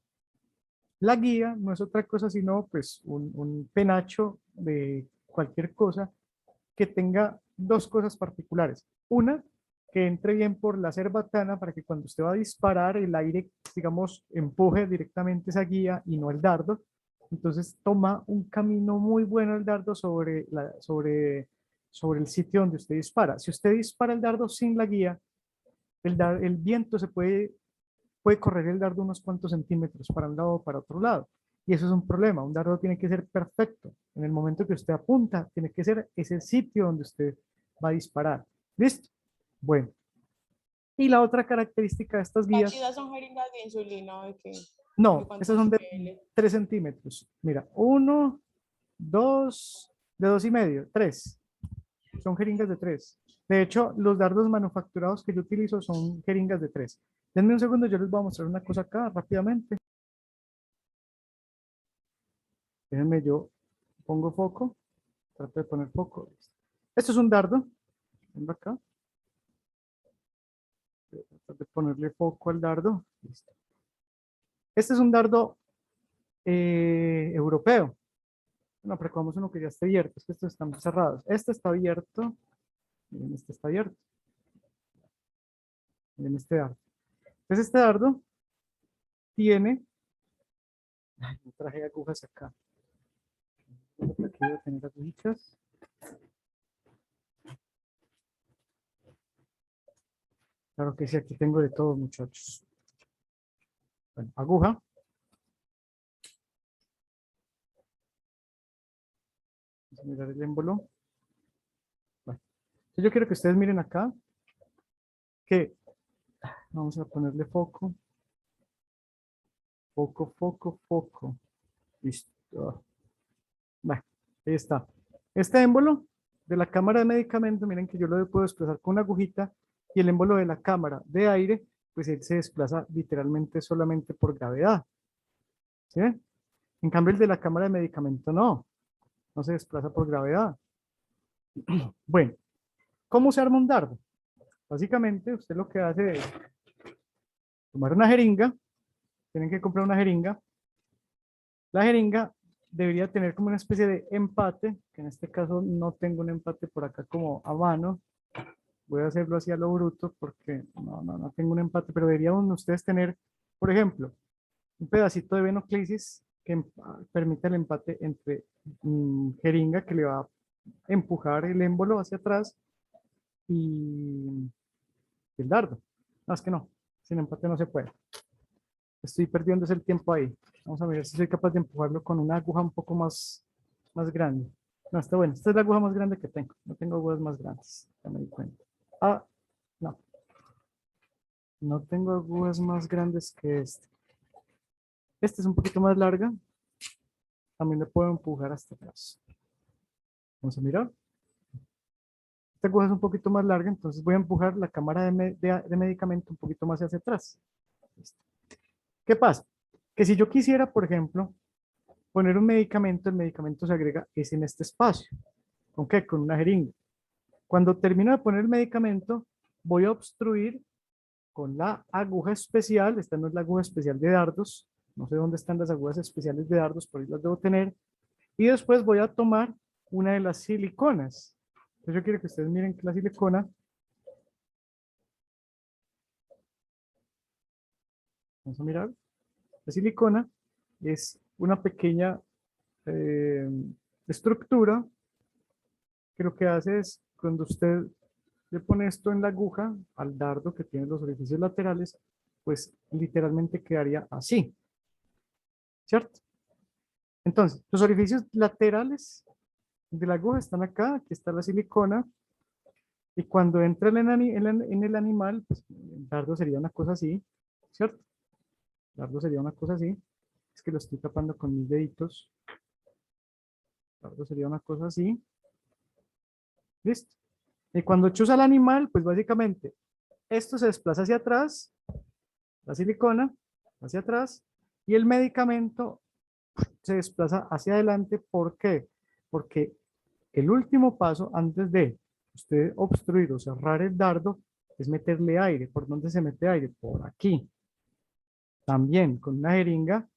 La guía no es otra cosa sino pues un penacho de cualquier cosa que tenga dos cosas particulares. Una, que entre bien por la cerbatana para que cuando usted va a disparar el aire, digamos, empuje directamente esa guía y no el dardo. Entonces toma un camino muy bueno el dardo sobre el sitio donde usted dispara. Si usted dispara el dardo sin la guía, el viento puede correr el dardo unos cuantos centímetros para un lado o para otro lado. Y eso es un problema. Un dardo tiene que ser perfecto. En el momento que usted apunta, tiene que ser ese sitio donde usted va a disparar. ¿Listo? Bueno. Y la otra característica de estas Las guías, chidas son jeringas de insulina, ¿de no, estas cuántos son de ml? 3 centímetros. Mira, 1, 2, de 2,5, 3. Son jeringas de 3. De hecho, los dardos manufacturados que yo utilizo son jeringas de 3. Denme un segundo, yo les voy a mostrar una cosa acá rápidamente. Déjenme, yo pongo foco. Trato de poner foco. Esto es un dardo. Vengo acá. Trato de ponerle foco al dardo. Listo. Este es un dardo europeo. No, pero como uno que ya está abierto. Es que estos están cerrados. Este está abierto. Miren, este está abierto. Miren este dardo. Entonces este dardo tiene... Ay, no traje agujas acá. Aquí debo tener agujitas. Claro que sí, aquí tengo de todo, muchachos. Bueno, aguja. Vamos a mirar el émbolo. Bueno, yo quiero que ustedes miren acá que vamos a ponerle foco. Foco, foco, foco. Listo. Bueno, ahí está. Este émbolo de la cámara de medicamento, miren que yo lo puedo desplazar con una agujita y el émbolo de la cámara de aire, pues él se desplaza literalmente solamente por gravedad. ¿Sí? En cambio el de la cámara de medicamento no se desplaza por gravedad. Bueno, ¿cómo se arma un dardo? Básicamente usted lo que hace es tomar una jeringa, tienen que comprar una jeringa. La jeringa debería tener como una especie de empate, que en este caso no tengo un empate por acá como a mano. Voy a hacerlo así a lo bruto porque no tengo un empate, pero deberían ustedes tener, por ejemplo, un pedacito de venoclisis que permite el empate entre jeringa, que le va a empujar el émbolo hacia atrás, y el dardo. No, es que no, sin empate no se puede. Estoy perdiendo el tiempo ahí. Vamos a ver si soy capaz de empujarlo con una aguja un poco más grande. No, está bueno. Esta es la aguja más grande que tengo. No tengo agujas más grandes. Ya me di cuenta. Ah, no. No tengo agujas más grandes que este. Esta es un poquito más larga. También le puedo empujar hasta atrás. Vamos a mirar. Esta aguja es un poquito más larga, entonces voy a empujar la cámara de medicamento un poquito más hacia atrás. Listo. ¿Qué pasa? Que si yo quisiera, por ejemplo, poner un medicamento, el medicamento se agrega es en este espacio. ¿Con qué? Con una jeringa. Cuando termino de poner el medicamento, voy a obstruir con la aguja especial. Esta no es la aguja especial de dardos. No sé dónde están las agujas especiales de dardos, pero ahí las debo tener. Y después voy a tomar una de las siliconas. Entonces yo quiero que ustedes miren que la silicona, vamos a mirar, la silicona es una pequeña estructura que lo que hace es, cuando usted le pone esto en la aguja, al dardo que tiene los orificios laterales, pues literalmente quedaría así, ¿cierto? Entonces, los orificios laterales de la aguja están acá, aquí está la silicona, y cuando entra en el animal, pues el dardo sería una cosa así, ¿cierto? El dardo sería una cosa así, es que lo estoy tapando con mis deditos. El dardo sería una cosa así, ¿listo? Y cuando chuza el animal, pues básicamente esto se desplaza hacia atrás, la silicona hacia atrás, y el medicamento se desplaza hacia adelante. ¿Por qué? Porque el último paso antes de usted obstruir o cerrar el dardo es meterle aire. ¿Por dónde se mete aire? Por aquí. También con una jeringa,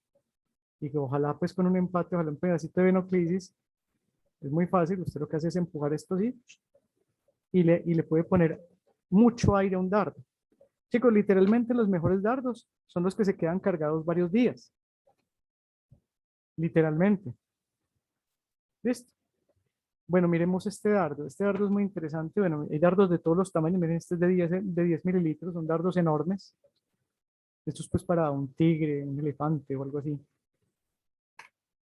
y que ojalá pues con un empate, ojalá un pedacito de venoclisis. Es muy fácil, usted lo que hace es empujar esto así y le puede poner mucho aire a un dardo. Chicos, literalmente los mejores dardos son los que se quedan cargados varios días. Literalmente. ¿Listo? Bueno, miremos este dardo. Este dardo es muy interesante. Bueno, hay dardos de todos los tamaños. Miren, este es de 10 mililitros. Son dardos enormes. Esto es pues para un tigre, un elefante o algo así.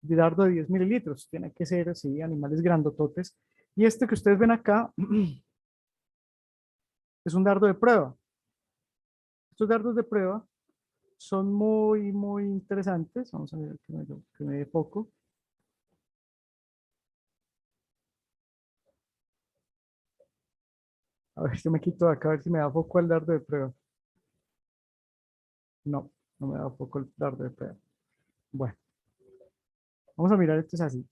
De dardo de 10 mililitros. Tiene que ser así, animales grandototes. Y este que ustedes ven acá es un dardo de prueba. Estos dardos de prueba son muy interesantes. Vamos a ver que me dé foco. A ver, yo me quito de acá a ver si me da foco el dardo de prueba. No, no me da foco el dardo de prueba. Bueno, vamos a mirar, esto es así.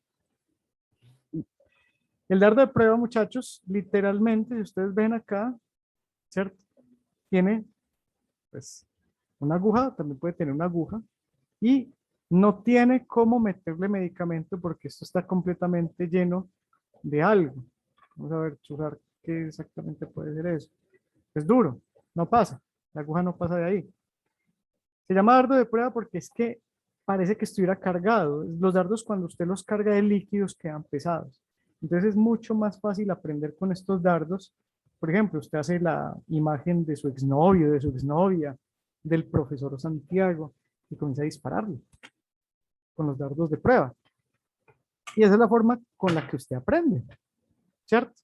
El dardo de prueba, muchachos, literalmente, si ustedes ven acá, ¿cierto? Tiene, pues, una aguja, también puede tener una aguja, y no tiene cómo meterle medicamento porque esto está completamente lleno de algo. Vamos a ver, chuzar qué exactamente puede ser eso. Es duro, no pasa, la aguja no pasa de ahí. Se llama dardo de prueba porque es que parece que estuviera cargado. Los dardos, cuando usted los carga de líquidos, quedan pesados. Entonces es mucho más fácil aprender con estos dardos. Por ejemplo, usted hace la imagen de su exnovio, de su exnovia, del profesor Santiago, y comienza a dispararle con los dardos de prueba. Y esa es la forma con la que usted aprende, ¿cierto?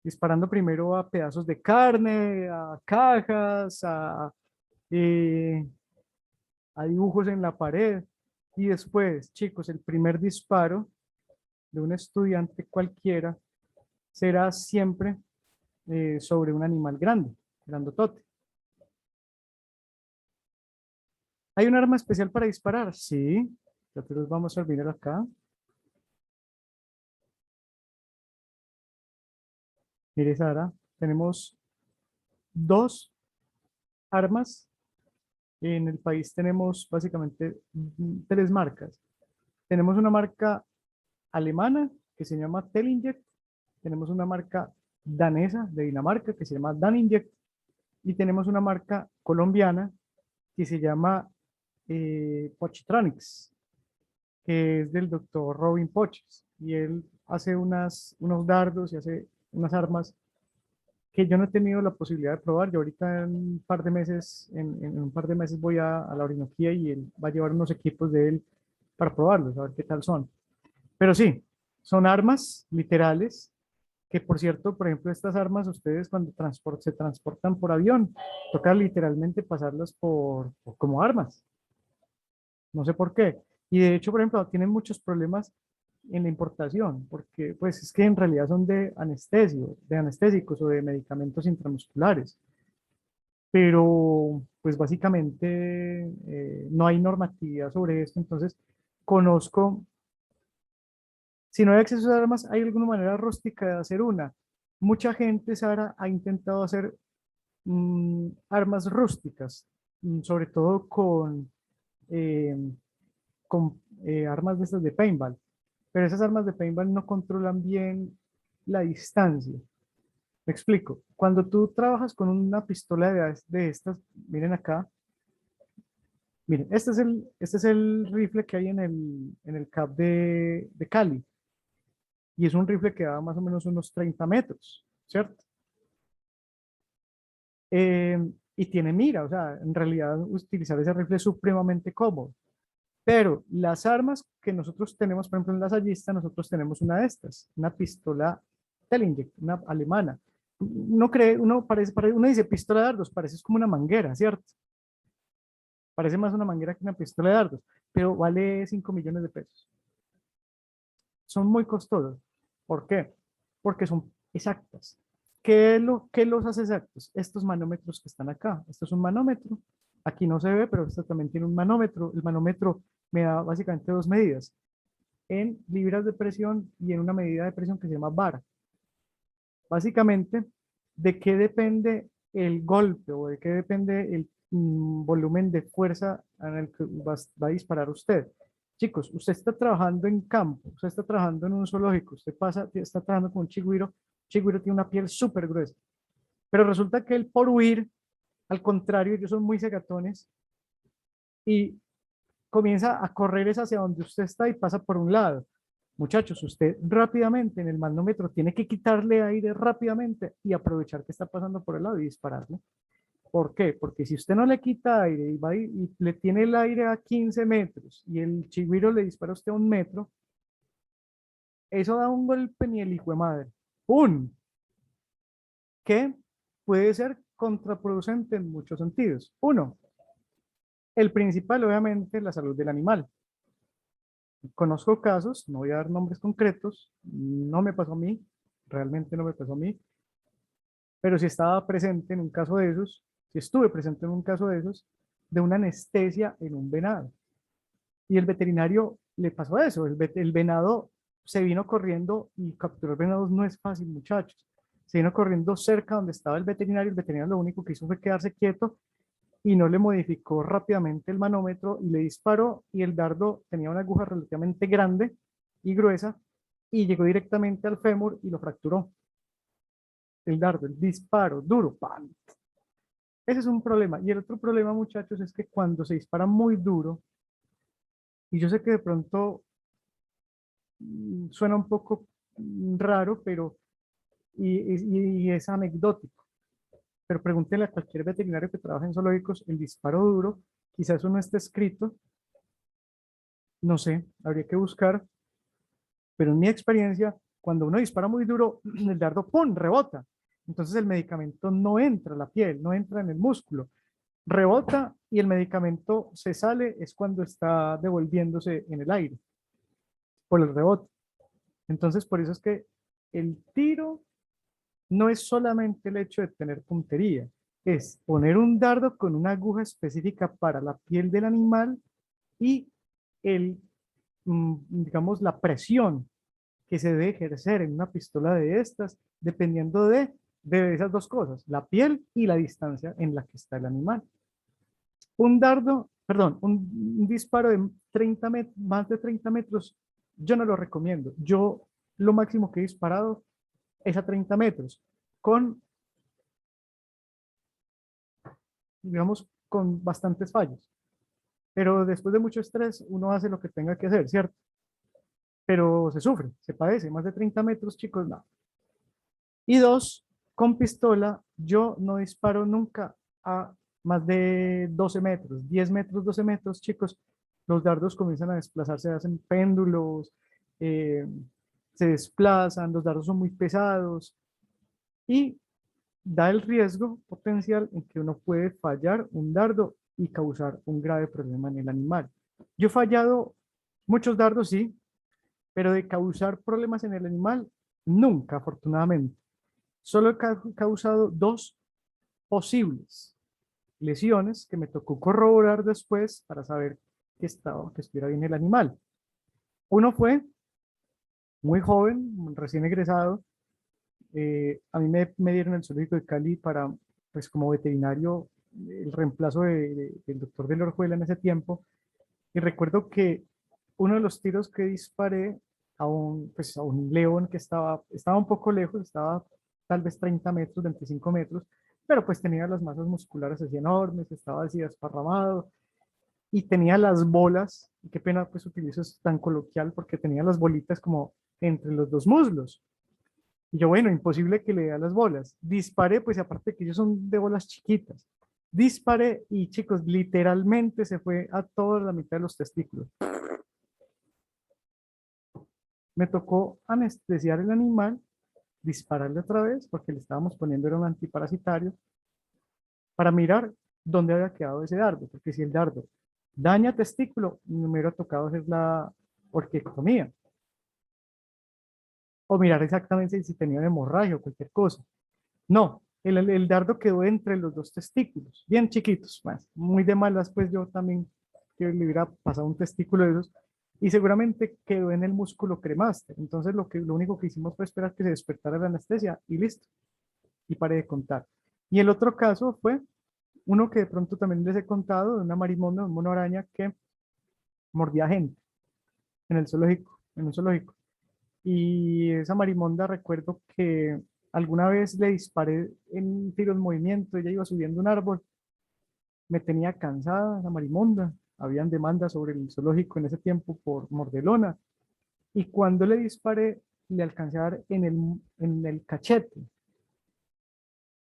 Disparando primero a pedazos de carne, a cajas, eh, a dibujos en la pared. Y después, chicos, el primer disparo de un estudiante cualquiera será siempre sobre un animal grande, grandotote. ¿Hay un arma especial para disparar? Sí, ya te los vamos a mirar acá. Mire, Sara, tenemos dos armas. En el país tenemos básicamente tres marcas. Tenemos una marca alemana que se llama Telinject. Tenemos una marca danesa de Dinamarca que se llama Daninject. Y tenemos una marca colombiana que se llama Pochitronics. que es del doctor Robin Poches, y él hace unos dardos y hace unas armas que yo no he tenido la posibilidad de probar. Yo ahorita en un par de meses, en un par de meses voy a la Orinoquía y él va a llevar unos equipos de él para probarlos, a ver qué tal son. Pero sí, son armas literales, que por cierto, por ejemplo, estas armas ustedes cuando se transportan por avión, toca literalmente pasarlas como armas. No sé por qué. Y de hecho, por ejemplo, tienen muchos problemas en la importación, porque pues es que en realidad son de anestesio, de anestésicos o de medicamentos intramusculares. Pero pues básicamente no hay normatividad sobre esto, entonces conozco, si no hay acceso a armas, ¿hay alguna manera rústica de hacer una? Mucha gente, Sara, ha intentado hacer armas rústicas, sobre todo eh, con armas de estas de paintball, pero esas armas de paintball no controlan bien la distancia. Me explico. Cuando tú trabajas con una pistola de estas, miren acá, miren, este es el rifle que hay en el CAP de Cali, y es un rifle que da más o menos unos 30 metros, ¿cierto? Y tiene mira, o sea, en realidad utilizar ese rifle es supremamente cómodo. Pero las armas que nosotros tenemos, por ejemplo, en la lasallista, nosotros tenemos una de estas, una pistola Tellinger, una alemana. Uno cree, uno dice pistola de dardos, parece como una manguera, ¿cierto? Parece más una manguera que una pistola de dardos, pero vale 5 millones de pesos. Son muy costosos. ¿Por qué? Porque son exactas. ¿Qué los hace exactos? Estos manómetros que están acá. Esto es un manómetro. Aquí no se ve, pero esto también tiene un manómetro. El manómetro me da básicamente dos medidas, en libras de presión y en una medida de presión que se llama bar. Básicamente, ¿de qué depende el golpe o de qué depende el volumen de fuerza en el que va a disparar usted? Chicos, usted está trabajando en campo, usted está trabajando en un zoológico, está trabajando con un chigüiro tiene una piel súper gruesa, pero resulta que él por huir, al contrario, ellos son muy segatones y comienza a correr es hacia donde usted está y pasa por un lado. Muchachos, usted rápidamente en el manómetro tiene que quitarle aire rápidamente y aprovechar que está pasando por el lado y dispararle. ¿Por qué? Porque si usted no le quita aire y le tiene el aire a 15 metros y el chigüiro le dispara a usted a 1 metro, eso da un golpe ni el hijo de madre. ¡Pum! Que puede ser contraproducente en muchos sentidos. Uno, el principal, obviamente, la salud del animal. Conozco casos, no voy a dar nombres concretos, no me pasó a mí, realmente no me pasó a mí, pero si estaba presente en un caso de esos, si estuve presente en un caso de esos, de una anestesia en un venado. Y el veterinario le pasó eso, el venado se vino corriendo y capturar venados no es fácil, muchachos. Se vino corriendo cerca donde estaba el veterinario lo único que hizo fue quedarse quieto y no le modificó rápidamente el manómetro y le disparó y el dardo tenía una aguja relativamente grande y gruesa y llegó directamente al fémur y lo fracturó. El dardo, el disparo duro, ¡pam! Ese es un problema. Y el otro problema, muchachos, es que cuando se dispara muy duro, y yo sé que de pronto suena un poco raro, pero y es anecdótico, pero pregúntele a cualquier veterinario que trabaje en zoológicos, el disparo duro, quizás eso no esté escrito, no sé, habría que buscar, pero en mi experiencia, cuando uno dispara muy duro, el dardo, ¡pum!, rebota. Entonces el medicamento no entra a la piel, no entra en el músculo, rebota y el medicamento se sale, es cuando está devolviéndose en el aire, por el rebote. Entonces, por eso es que el tiro no es solamente el hecho de tener puntería, es poner un dardo con una aguja específica para la piel del animal y el, digamos, la presión que se debe ejercer en una pistola de estas, dependiendo de esas dos cosas, la piel y la distancia en la que está el animal. Un dardo, perdón, un disparo de 30 metros, más de 30 metros, yo no lo recomiendo. Yo lo máximo que he disparado es a 30 metros, con, digamos, con bastantes fallos. pero después de mucho estrés uno hace lo que tenga que hacer, ¿cierto? Pero se sufre, se padece, más de 30 metros, chicos, no. Y dos, con pistola yo no disparo nunca a más de 12 metros, 10 metros, 12 metros, chicos, los dardos comienzan a desplazarse, hacen péndulos, eh, se desplazan, los dardos son muy pesados y da el riesgo potencial en que uno puede fallar un dardo y causar un grave problema en el animal. Yo he fallado muchos dardos, sí, pero de causar problemas en el animal, nunca, afortunadamente. Solo he causado dos posibles lesiones que me tocó corroborar después para saber que estuviera bien el animal. Uno fue muy joven, recién egresado. A mí me dieron el zoológico de Cali para, pues como veterinario, el reemplazo del doctor de la Orjuela en ese tiempo. Y recuerdo que uno de los tiros que disparé pues a un león que estaba un poco lejos, estaba tal vez 30 metros, 25 metros, pero pues tenía las masas musculares así enormes, estaba así desparramado y tenía las bolas, y qué pena pues utilizo eso tan coloquial porque tenía las bolitas como entre los dos muslos. Y yo, bueno, imposible que le dé a las bolas. Disparé, pues aparte que ellos son de bolas chiquitas. Disparé y chicos, literalmente se fue a toda la mitad de los testículos. Me tocó anestesiar el animal, dispararle otra vez, porque le estábamos poniendo era un antiparasitario, para mirar dónde había quedado ese dardo, porque si el dardo daña testículo, me hubiera tocado hacer la orquiectomía, o mirar exactamente si tenía hemorragia o cualquier cosa. No, el dardo quedó entre los dos testículos, bien chiquitos, más, muy de malas, pues yo también que le hubiera pasado un testículo de esos, y seguramente quedó en el músculo cremaster. Entonces lo único que hicimos fue esperar que se despertara la anestesia y listo, y paré de contar. Y el otro caso fue uno que de pronto también les he contado, de una marimonda, un mono araña que mordía gente en el zoológico, en un zoológico. Y esa marimonda recuerdo que alguna vez le disparé en tiro en movimiento, ella iba subiendo un árbol, me tenía cansada la marimonda, habían demandas sobre el zoológico en ese tiempo por mordelona, y cuando le disparé, le alcancé a dar en el cachete.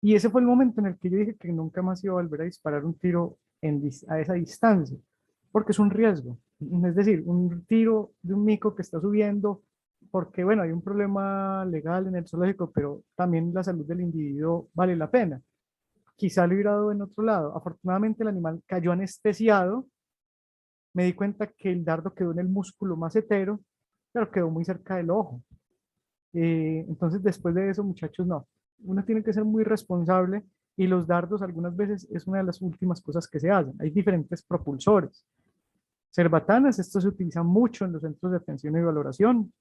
Y ese fue el momento en el que yo dije que nunca más iba a volver a disparar un tiro a esa distancia, porque es un riesgo. Es decir, un tiro de un mico que está subiendo, porque bueno, hay un problema legal en el zoológico, pero también la salud del individuo vale la pena. Quizá lo hubiera dado en otro lado. Afortunadamente el animal cayó anestesiado, me di cuenta que el dardo quedó en el músculo macetero, pero quedó muy cerca del ojo. Entonces, después de eso, muchachos, no. Uno tiene que ser muy responsable y los dardos algunas veces es una de las últimas cosas que se hacen. Hay diferentes propulsores. Cerbatanas, esto se utiliza mucho en los centros de atención y valoración.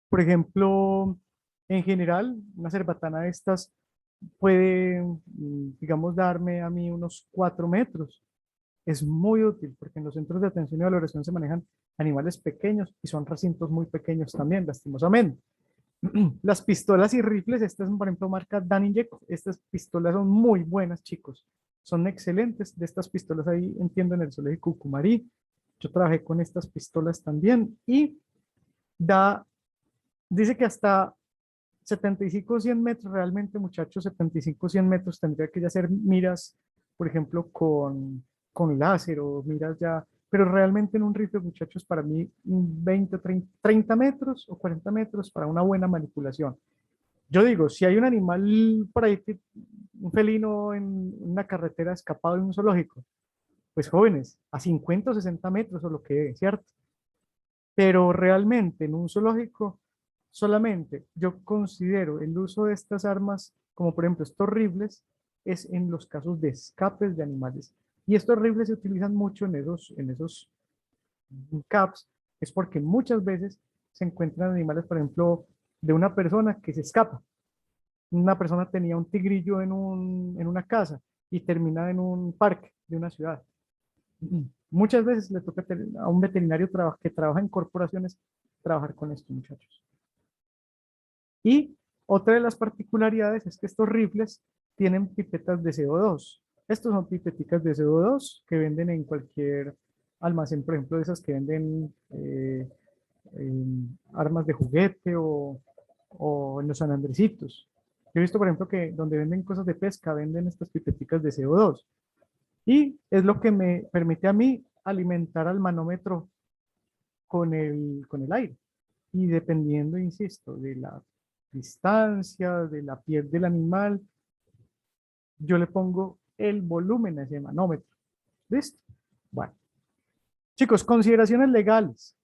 Por ejemplo, en general, una cerbatana de estas puede, digamos, darme a mí unos 4 metros. Es muy útil porque en los centros de atención y valoración se manejan animales pequeños y son recintos muy pequeños también, lastimosamente. Las pistolas y rifles, estas son por ejemplo marca Daninjek, estas pistolas son muy buenas, chicos, son excelentes. De estas pistolas ahí entiendo en el zoológico Cucumarí, yo trabajé con estas pistolas también y da, dice que hasta 75 o 100 metros, realmente muchachos, 75 o 100 metros tendría que ya hacer miras, por ejemplo, con láser o miras ya, pero realmente en un rifle, muchachos, para mí 20, 30 metros o 40 metros para una buena manipulación. Yo digo, si hay un animal por ahí, un felino en una carretera escapado de un zoológico, pues jóvenes, a 50 o 60 metros o lo que es, ¿cierto? Pero realmente en un zoológico, solamente yo considero el uso de estas armas, como por ejemplo estos rifles, es en los casos de escapes de animales. Y estos rifles se utilizan mucho en esos caps, es porque muchas veces se encuentran animales, por ejemplo, de una persona que se escapa. Una persona tenía un tigrillo en una casa y termina en un parque de una ciudad. Muchas veces le toca a un veterinario que trabaja en corporaciones trabajar con estos muchachos. Y otra de las particularidades es que estos rifles tienen pipetas de CO2. Estos son pipeticas de CO2 que venden en cualquier almacén, por ejemplo, de esas que venden armas de juguete o en los San Andresitos. Yo he visto, por ejemplo, que donde venden cosas de pesca, venden estas pipeticas de CO2. Y es lo que me permite a mí alimentar al manómetro con el aire. Y dependiendo, insisto, de la distancia, de la piel del animal, yo le pongo el volumen a ese manómetro. ¿Listo? Bueno. Chicos, consideraciones legales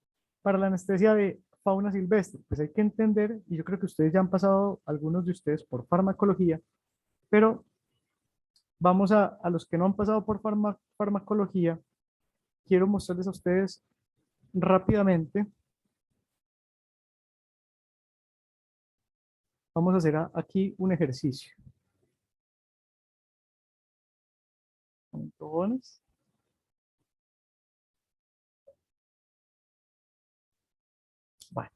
para la anestesia de fauna silvestre. Pues hay que entender, y yo creo que ustedes ya han pasado, algunos de ustedes, por farmacología, pero vamos a los que no han pasado por farmacología, quiero mostrarles a ustedes rápidamente. Vamos a hacer aquí un ejercicio. Montones. Bueno,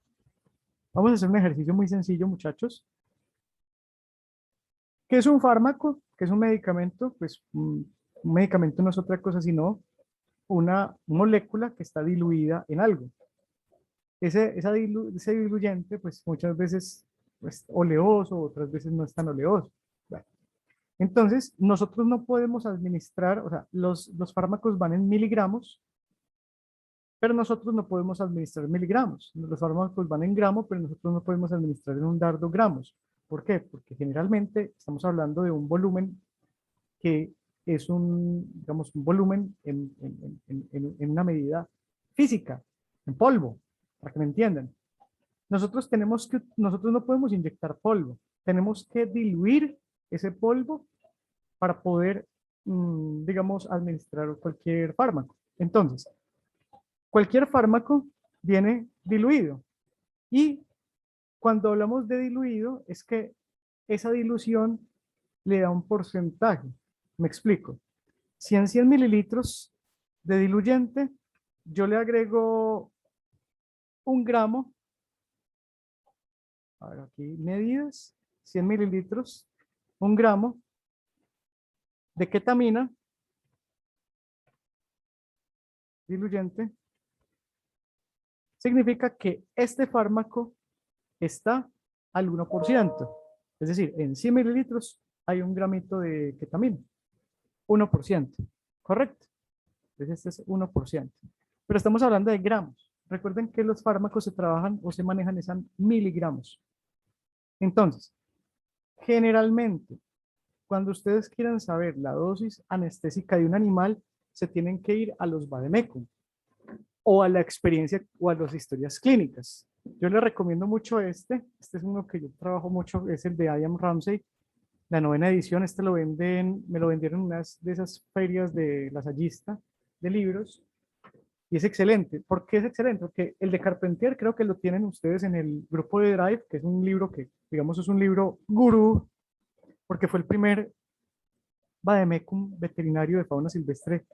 vamos a hacer un ejercicio muy sencillo, muchachos. ¿Qué es un fármaco? ¿Qué es un medicamento? Pues un medicamento no es otra cosa sino una molécula que está diluida en algo. Ese diluyente, pues muchas veces es oleoso, otras veces no es tan oleoso. Bueno, entonces, nosotros no podemos administrar, o sea, los fármacos van en miligramos, pero nosotros no podemos administrar miligramos. Los fármacos van en gramos, pero nosotros no podemos administrar en un dardo gramos. ¿Por qué? Porque generalmente estamos hablando de un volumen que es digamos, un volumen en una medida física, en polvo, para que me entiendan. Nosotros no podemos inyectar polvo, tenemos que diluir ese polvo para poder, digamos, administrar cualquier fármaco. Entonces, cualquier fármaco viene diluido y cuando hablamos de diluido es que esa dilución le da un porcentaje. Me explico. Si en 100 mililitros de diluyente yo le agrego 1 gramo, a ver aquí medidas, 100 mililitros, 1 gramo de ketamina diluyente, significa que este fármaco está al 1%. Es decir, en 100 mililitros hay 1 gramito de ketamina. 1%. ¿Correcto? Entonces este es 1%. Pero estamos hablando de gramos. Recuerden que los fármacos se trabajan o se manejan en miligramos. Entonces, generalmente, cuando ustedes quieran saber la dosis anestésica de un animal, se tienen que ir a los vademecum o a la experiencia o a las historias clínicas. Yo les recomiendo mucho este es uno que yo trabajo mucho, es el de Ian Ramsey, la 9ª edición, me lo vendieron en unas de esas ferias de lasallista de libros, y es excelente. ¿Por qué es excelente? Porque el de Carpentier creo que lo tienen ustedes en el grupo de Drive, que es un libro que, digamos, es un libro gurú, porque fue el primer vademecum veterinario de fauna silvestre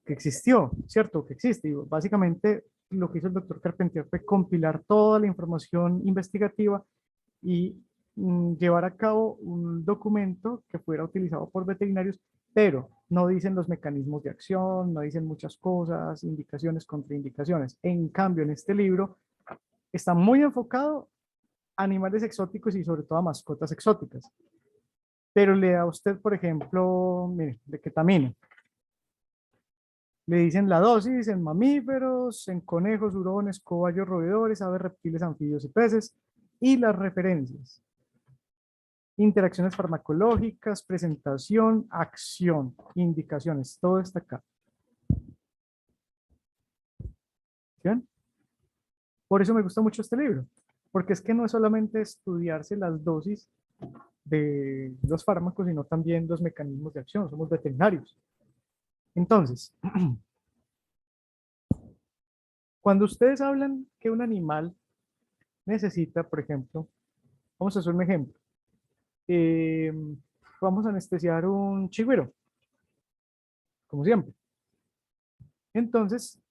que existió, ¿cierto? Que existe. Y básicamente lo que hizo el doctor Carpentier fue compilar toda la información investigativa y llevar a cabo un documento que fuera utilizado por veterinarios, pero no dicen los mecanismos de acción, no dicen muchas cosas, indicaciones, contraindicaciones. En cambio, en este libro está muy enfocado a animales exóticos y sobre todo a mascotas exóticas. Pero le da a usted, por ejemplo, mire, de ketamina. Le dicen la dosis en mamíferos, en conejos, hurones, cobayos, roedores, aves, reptiles, anfibios y peces, y las referencias. Interacciones farmacológicas, presentación, acción, indicaciones, todo está acá. ¿Bien? Por eso me gusta mucho este libro, porque es que no es solamente estudiarse las dosis de los fármacos, sino también los mecanismos de acción, somos veterinarios. Entonces, cuando ustedes hablan que un animal necesita, por ejemplo, vamos a hacer un ejemplo, eh, vamos a anestesiar un chigüiro, como siempre. Entonces,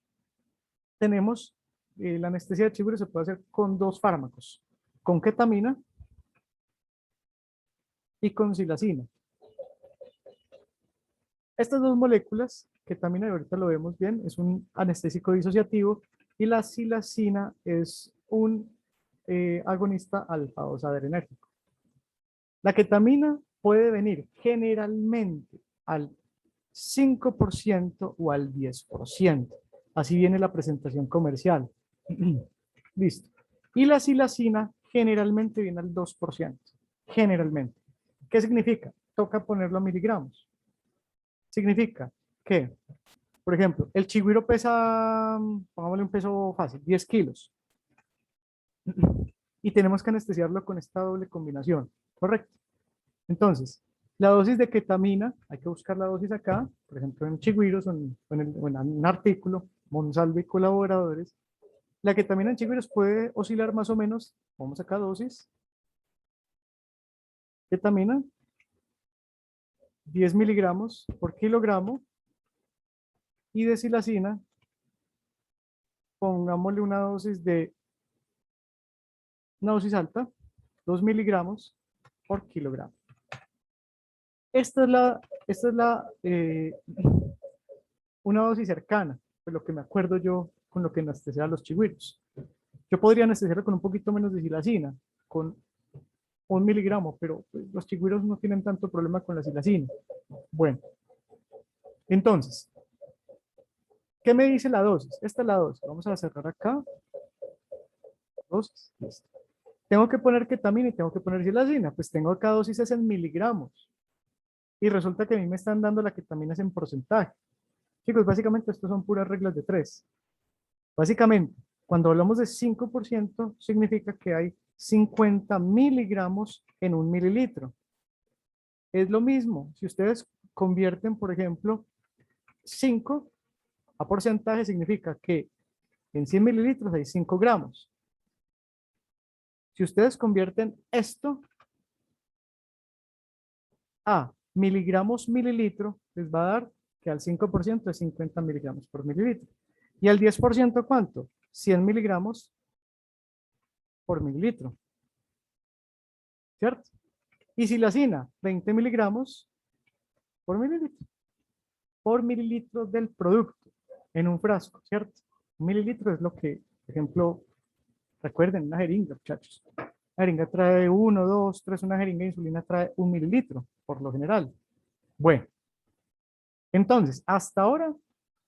tenemos la anestesia de chigüiro se puede hacer con 2 fármacos, con ketamina y con silacina. Estas dos moléculas, ketamina, y ahorita lo vemos bien, es un anestésico disociativo, y la silacina es un agonista alfa-2 adrenérgico. La ketamina puede venir generalmente al 5% o al 10%. Así viene la presentación comercial. Listo. Y la silacina generalmente viene al 2%. Generalmente. ¿Qué significa? Toca ponerlo a miligramos. Significa que, por ejemplo, el chigüiro pesa, pongámosle un peso fácil, 10 kilos. Y tenemos que anestesiarlo con esta doble combinación. ¿Correcto? Entonces, la dosis de ketamina, hay que buscar la dosis acá, por ejemplo en chigüiros o en un artículo, Monsalve y colaboradores. La ketamina en chigüiros puede oscilar más o menos, vamos acá dosis, ketamina, 10 miligramos por kilogramo, y de silacina, pongámosle una dosis alta, 2 miligramos por kilogramo. Esta es una dosis cercana, de lo que me acuerdo yo con lo que anestesia a los chigüiros. Yo podría anestesiarlo con un poquito menos de silacina, con 1 miligramo, pero pues, los chigüiros no tienen tanto problema con la silacina. Bueno, entonces, ¿qué me dice la dosis? Esta es la dosis. Vamos a cerrar acá. Dosis. Listo. Tengo que poner ketamina y tengo que poner silacina. Pues tengo acá dosis es en miligramos. Y resulta que a mí me están dando la ketamina en porcentaje. Chicos, básicamente esto son puras reglas de 3. Básicamente, cuando hablamos de 5%, significa que hay 50 miligramos en 1 mililitro. Es lo mismo, si ustedes convierten, por ejemplo, 5 a porcentaje, significa que en 100 mililitros hay 5 gramos. Si ustedes convierten esto a miligramos mililitro, les va a dar que al 5% es 50 miligramos por mililitro. ¿Y al 10% cuánto? 100 miligramos por mililitro. ¿Cierto? Y silacina, 20 miligramos por mililitro. Por mililitro del producto en un frasco, ¿cierto? Un mililitro es lo que, por ejemplo, recuerden, una jeringa, muchachos. Una jeringa trae 1, 2, 3, una jeringa de insulina trae 1 mililitro, por lo general. Bueno, entonces, hasta ahora,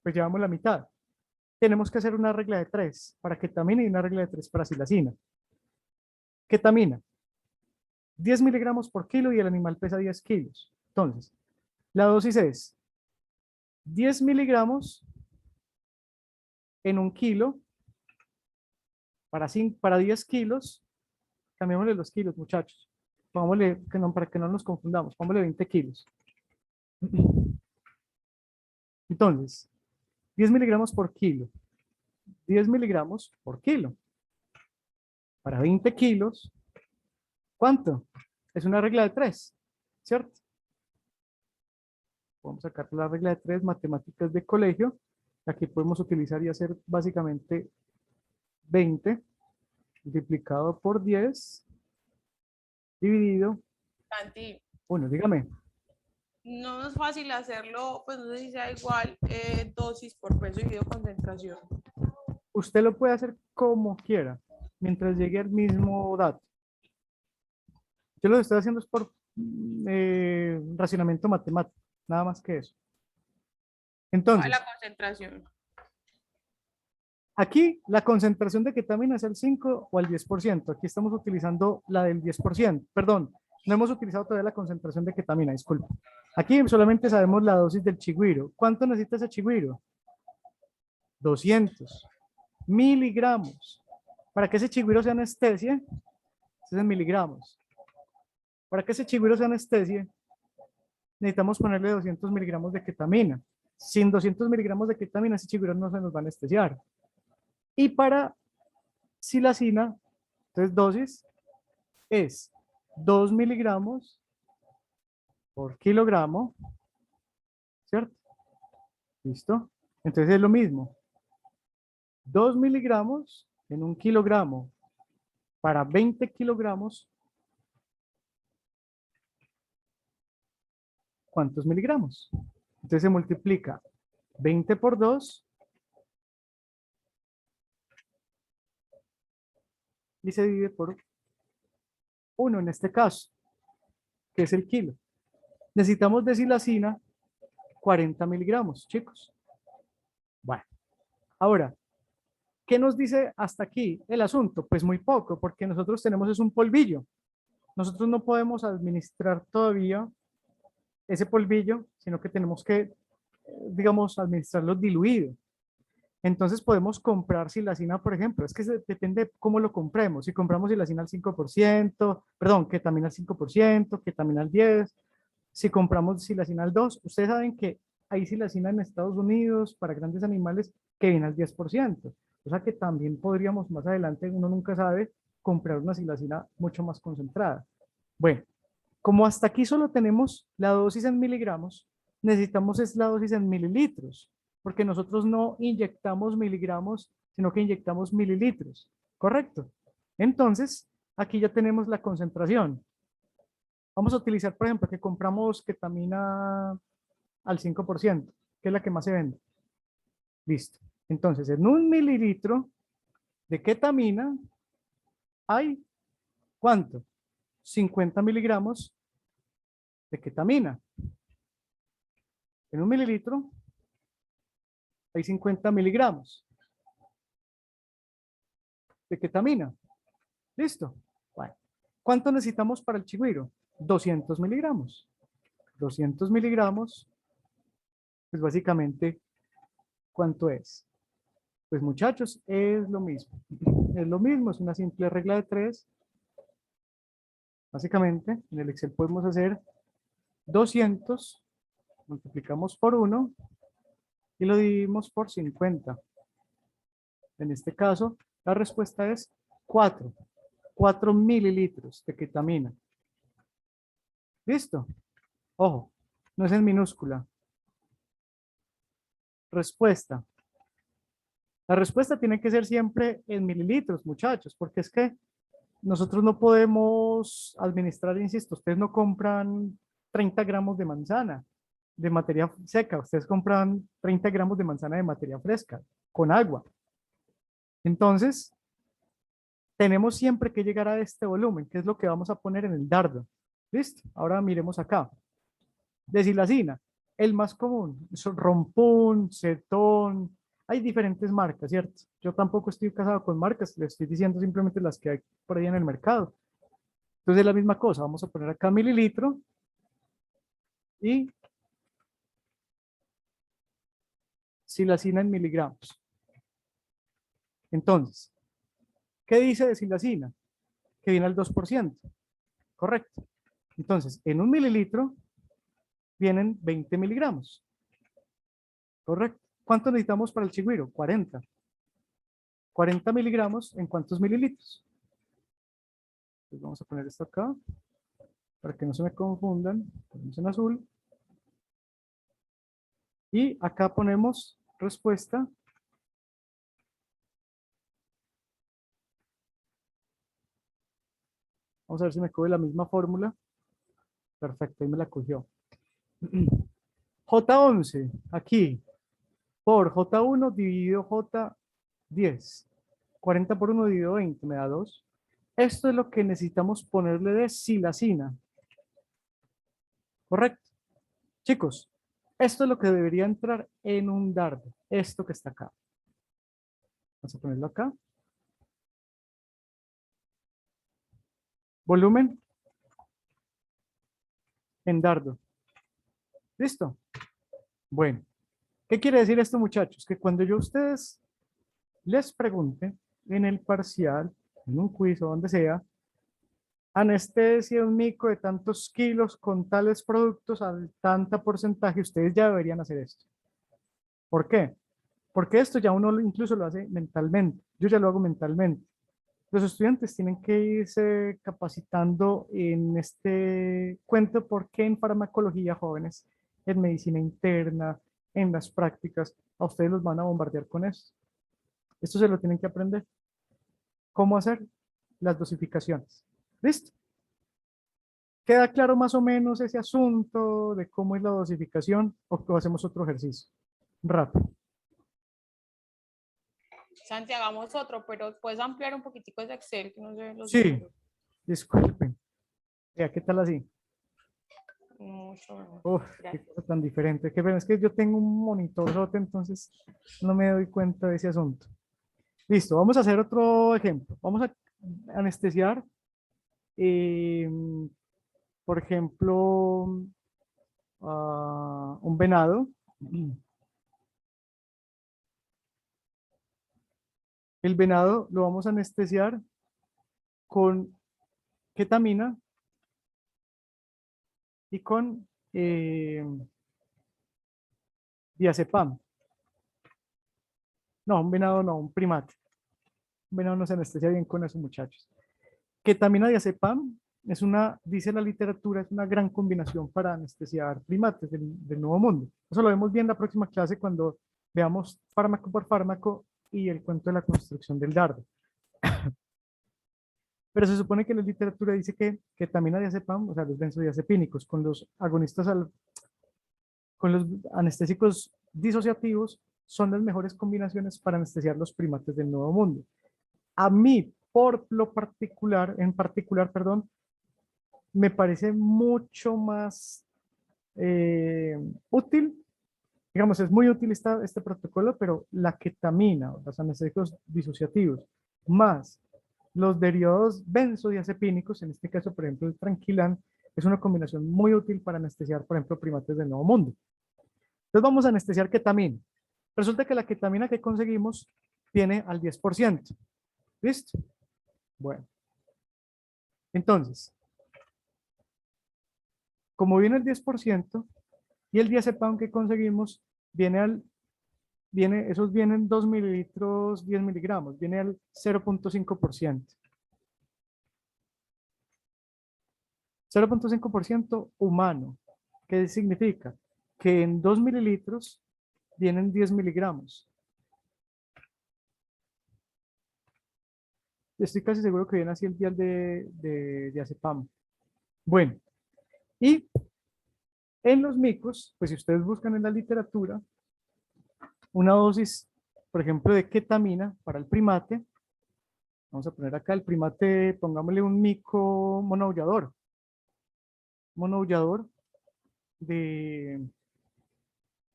pues llevamos la mitad. Tenemos que hacer una regla de 3 para ketamina y una regla de 3 para silacina. Ketamina, 10 miligramos por kilo y el animal pesa 10 kilos. Entonces, la dosis es 10 miligramos en 1 kilo para 10 kilos. Cambiémosle los kilos, muchachos. Pongámosle, para que no nos confundamos, pongámosle 20 kilos. Entonces, 10 miligramos por kilo. 10 miligramos por kilo. Para 20 kilos, ¿cuánto? Es una regla de 3, ¿cierto? Vamos a sacar la regla de 3, matemáticas de colegio. Aquí podemos utilizar y hacer básicamente 20 multiplicado por 10 dividido. Santi, Bueno, dígame. no es fácil hacerlo, pues no sé si sea igual dosis por peso dividido concentración. Usted lo puede hacer como quiera, mientras llegue al mismo dato. Yo lo que estoy haciendo es por racionamiento matemático, nada más que eso. Entonces, La concentración. aquí la concentración de ketamina es el 5 o el 10%. Aquí estamos utilizando la del 10%. Perdón, no hemos utilizado todavía la concentración de ketamina, disculpa. Aquí solamente sabemos la dosis del chigüiro. ¿Cuánto necesita ese chigüiro? 200 miligramos. Para que ese chigüiro se anestesie, es en miligramos. Para que ese chigüiro se anestesie, necesitamos ponerle 200 miligramos de ketamina. Sin 200 miligramos de ketamina, ese chigüiro no se nos va a anestesiar. Y para silacina, entonces dosis es 2 miligramos por kilogramo, ¿cierto? ¿Listo? Entonces es lo mismo. 2 miligramos en 1 kilogramo para 20 kilogramos. ¿Cuántos miligramos? Entonces se multiplica 20 por 2 y se divide por 1 en este caso, que es el kilo. Necesitamos de silacina 40 miligramos, chicos. Bueno, ahora, ¿qué nos dice hasta aquí el asunto? Pues muy poco, porque nosotros tenemos es un polvillo. Nosotros no podemos administrar todavía ese polvillo, sino que tenemos que, digamos, administrarlo diluido. Entonces podemos comprar silacina, por ejemplo, es que depende cómo lo compremos. Si compramos silacina al 5%, perdón, ketamina al 5%, ketamina al 10%, si compramos silacina al 2%, ustedes saben que hay silacina en Estados Unidos para grandes animales que viene al 10%. O sea que también podríamos más adelante, uno nunca sabe, comprar una silacina mucho más concentrada. Bueno, como hasta aquí solo tenemos la dosis en miligramos, necesitamos es la dosis en mililitros, porque nosotros no inyectamos miligramos, sino que inyectamos mililitros, ¿correcto? Entonces, aquí ya tenemos la concentración. Vamos a utilizar, por ejemplo, que compramos ketamina al 5%, que es la que más se vende. Listo. Entonces, en 1 mililitro de ketamina hay, ¿cuánto? 50 miligramos de ketamina. En 1 mililitro hay 50 miligramos de ketamina. ¿Listo? Bueno. ¿Cuánto necesitamos para el chigüiro? 200 miligramos. 200 miligramos, pues básicamente, ¿cuánto es? Pues muchachos, es lo mismo. Es lo mismo, es una simple regla de 3. Básicamente, en el Excel podemos hacer 200, multiplicamos por 1 y lo dividimos por 50. En este caso, la respuesta es 4. 4 mililitros de ketamina. ¿Listo? Ojo, no es en minúscula. Respuesta. La respuesta tiene que ser siempre en mililitros, muchachos, porque es que nosotros no podemos administrar, insisto, ustedes no compran 30 gramos de manzana de materia seca, ustedes compran 30 gramos de manzana de materia fresca, con agua. Entonces, tenemos siempre que llegar a este volumen, que es lo que vamos a poner en el dardo. ¿Listo? Ahora miremos acá. Desilacina, el más común, Rompun, Cetón, hay diferentes marcas, ¿cierto? Yo tampoco estoy casado con marcas, les estoy diciendo simplemente las que hay por ahí en el mercado. Entonces es la misma cosa, vamos a poner acá mililitro y silacina en miligramos. Entonces, ¿qué dice de silacina? Que viene al 2%, correcto. Entonces, en 1 mililitro vienen 20 miligramos, correcto. ¿Cuánto necesitamos para el chigüiro? 40. 40 miligramos, ¿en cuántos mililitros? Entonces vamos a poner esto acá, para que no se me confundan. Ponemos en azul. Y acá ponemos respuesta. Vamos a ver si me coge la misma fórmula. Perfecto, ahí me la cogió. J11, aquí, por J1 dividido J10. 40 por 1 dividido 20 me da 2. Esto es lo que necesitamos ponerle de silacina. ¿Correcto? Chicos, esto es lo que debería entrar en un dardo. Esto que está acá. Vamos a ponerlo acá. Volumen en dardo. ¿Listo? Bueno, ¿qué quiere decir esto, muchachos? Que cuando yo a ustedes les pregunte en el parcial, en un quiz o donde sea, anestesia, un mico de tantos kilos con tales productos al tanta porcentaje, ustedes ya deberían hacer esto. ¿Por qué? Porque esto ya uno incluso lo hace mentalmente. Yo ya lo hago mentalmente. Los estudiantes tienen que irse capacitando en este cuento porque en farmacología, jóvenes, en medicina interna, en las prácticas, a ustedes los van a bombardear con esto. Esto se lo tienen que aprender. ¿Cómo hacer? Las dosificaciones. ¿Listo? ¿Queda claro más o menos ese asunto de cómo es la dosificación o hacemos otro ejercicio? Rápido. Santi, hagamos otro, pero puedes ampliar un poquitico ese Excel, que no se ven los Sí, números. disculpen. Ya, ¿qué tal así? Mucho mejor. Uf, qué Gracias. cosa tan diferente. Qué pena, es que yo tengo un monitorzote, entonces no me doy cuenta de ese asunto. Listo, vamos a hacer otro ejemplo. Vamos a anestesiar, eh, por ejemplo, a un venado. El venado lo vamos a anestesiar con ketamina y con diazepam. No, un venado no, un primate. Un venado no se anestesia bien con esos muchachos. Ketamina diazepam es una, dice la literatura, es una gran combinación para anestesiar primates del Nuevo Mundo. Eso lo vemos bien en la próxima clase cuando veamos fármaco por fármaco y el cuento de la construcción del dardo. Pero se supone que la literatura dice que ketamina diazepam, o sea, los benzodiazepínicos, con los agonistas, con los anestésicos disociativos, son las mejores combinaciones para anestesiar los primates del Nuevo Mundo. A mí, por lo particular, perdón, me parece mucho más útil, digamos, es muy útil este protocolo, pero la ketamina, los anestésicos disociativos, más los derivados benzodiazepínicos, en este caso, por ejemplo, el tranquilán, es una combinación muy útil para anestesiar, por ejemplo, primates del Nuevo Mundo. Entonces vamos a anestesiar ketamina. Resulta que la ketamina que conseguimos viene al 10%. ¿Listo? Bueno. Entonces, como viene el 10% y el diazepam que conseguimos esos vienen 2 mililitros, 10 miligramos, viene al 0.5%. 0.5% humano. ¿Qué significa? Que en 2 mililitros vienen 10 miligramos. Estoy casi seguro que viene así el vial de diazepam. Bueno, y en los micos, pues si ustedes buscan en la literatura, una dosis, por ejemplo, de ketamina para el primate, vamos a poner acá el primate, pongámosle un mico monoaullador de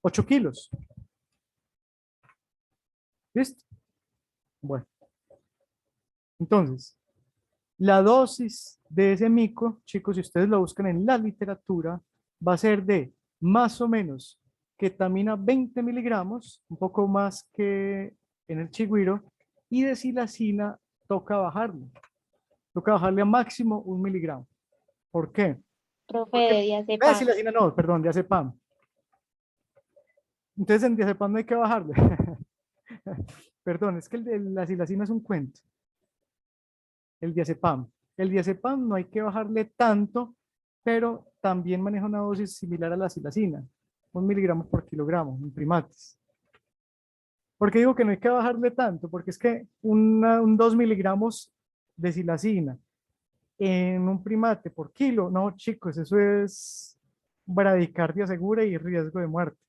8 kilos. ¿Listo? Bueno, entonces, la dosis de ese mico, chicos, si ustedes lo buscan en la literatura, va a ser de más o menos ketamina 20 miligramos, un poco más que en el chigüiro, y de silacina toca bajarle. Toca bajarle a máximo 1 miligramo. ¿Por qué? Profe Porque, de diazepam. silacina no, perdón, diazepam. Entonces en diazepam no hay que bajarle. Perdón, es que el de la silacina es un cuento. El diazepam. El diazepam no hay que bajarle tanto, pero también maneja una dosis similar a la silacina, 1 miligramo por kilogramo en primates. ¿Por qué digo que no hay que bajarle tanto? Porque es que un 2 miligramos de silacina en un primate por kilo, no chicos, eso es bradicardia segura y riesgo de muerte.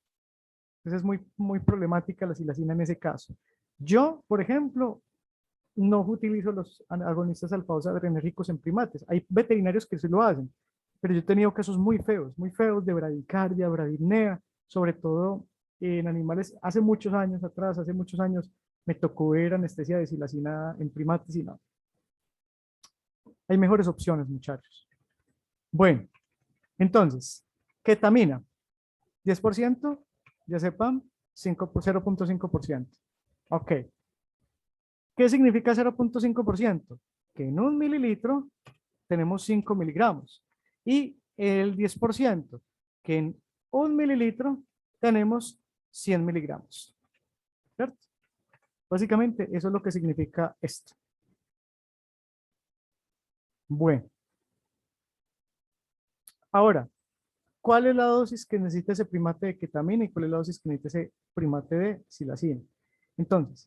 Entonces es muy problemática la silacina en ese caso. Yo, por ejemplo, no utilizo los agonistas alfa-adrenérgicos en primates. Hay veterinarios que sí lo hacen, pero yo he tenido casos muy feos de bradicardia, bradipnea, sobre todo en animales. Hace muchos años atrás, hace muchos años, me tocó ver anestesia de silacina en primates y no. Hay mejores opciones, muchachos. Bueno, entonces, ketamina, 10%, diazepam, 0.5%. Ok. ¿Qué significa 0.5%? Que en 1 mililitro tenemos 5 miligramos. Y el 10%, que en 1 mililitro tenemos 100 miligramos. ¿Cierto? Básicamente, eso es lo que significa esto. Bueno. Ahora, ¿cuál es la dosis que necesita ese primate de ketamina y cuál es la dosis que necesita ese primate de silacina? Entonces,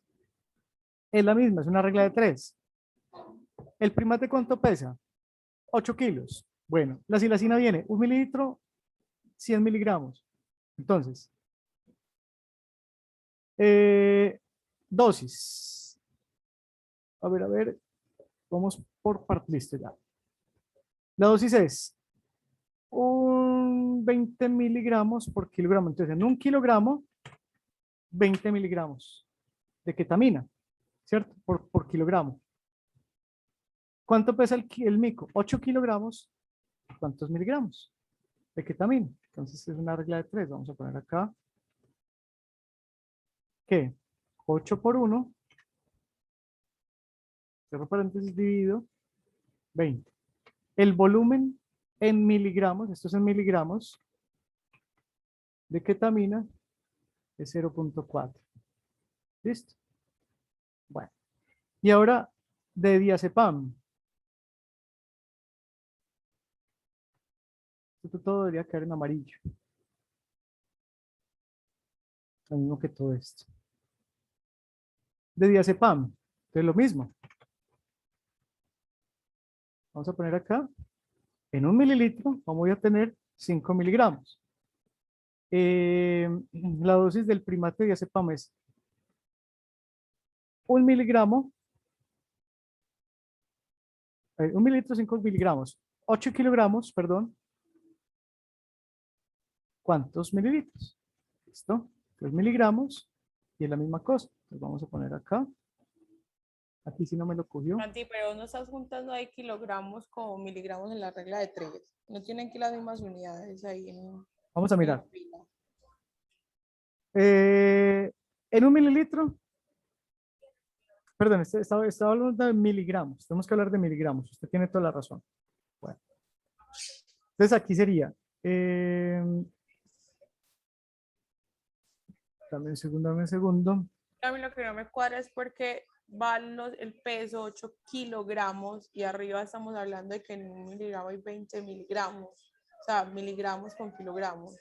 es la misma, es una regla de 3. ¿El primate cuánto pesa? 8 kilos. Bueno, la silacina viene 1 mililitro, 100 miligramos. Entonces, dosis. A ver, vamos por parte, listo ya. La dosis es un 20 miligramos por kilogramo. Entonces, en 1 kilogramo, 20 miligramos de ketamina, ¿cierto? Por kilogramo. ¿Cuánto pesa el mico? 8 kilogramos. ¿Cuántos miligramos de ketamina? Entonces, es una regla de 3. Vamos a poner acá. ¿Qué? 8 por 1. Cierro paréntesis, dividido 20. El volumen en miligramos, esto es en miligramos, de ketamina es 0.4. ¿Listo? Bueno. Y ahora de diazepam. Esto todo debería caer en amarillo. Lo mismo que todo esto. De diazepam. Entonces lo mismo. Vamos a poner acá. En 1 mililitro vamos a tener 5 miligramos. La dosis del primate de diazepam es 1 miligramo. 1 mililitro, 5 miligramos. 8 kilogramos, perdón. ¿Cuántos mililitros? ¿Listo? 3 miligramos. Y es la misma cosa. Entonces vamos a poner acá. Aquí sí no me lo cogió. Santi, pero no estás juntando ahí kilogramos con miligramos en la regla de 3. No tienen que las mismas unidades ahí Vamos a en la mirar. pila. En 1 mililitro. Perdón, estaba hablando de miligramos. Tenemos que hablar de miligramos. Usted tiene toda la razón. Bueno. Entonces aquí sería. Dame un segundo. A mí lo que no me cuadra es porque van el peso 8 kilogramos y arriba estamos hablando de que en 1 miligramo hay 20 miligramos. O sea, miligramos con kilogramos.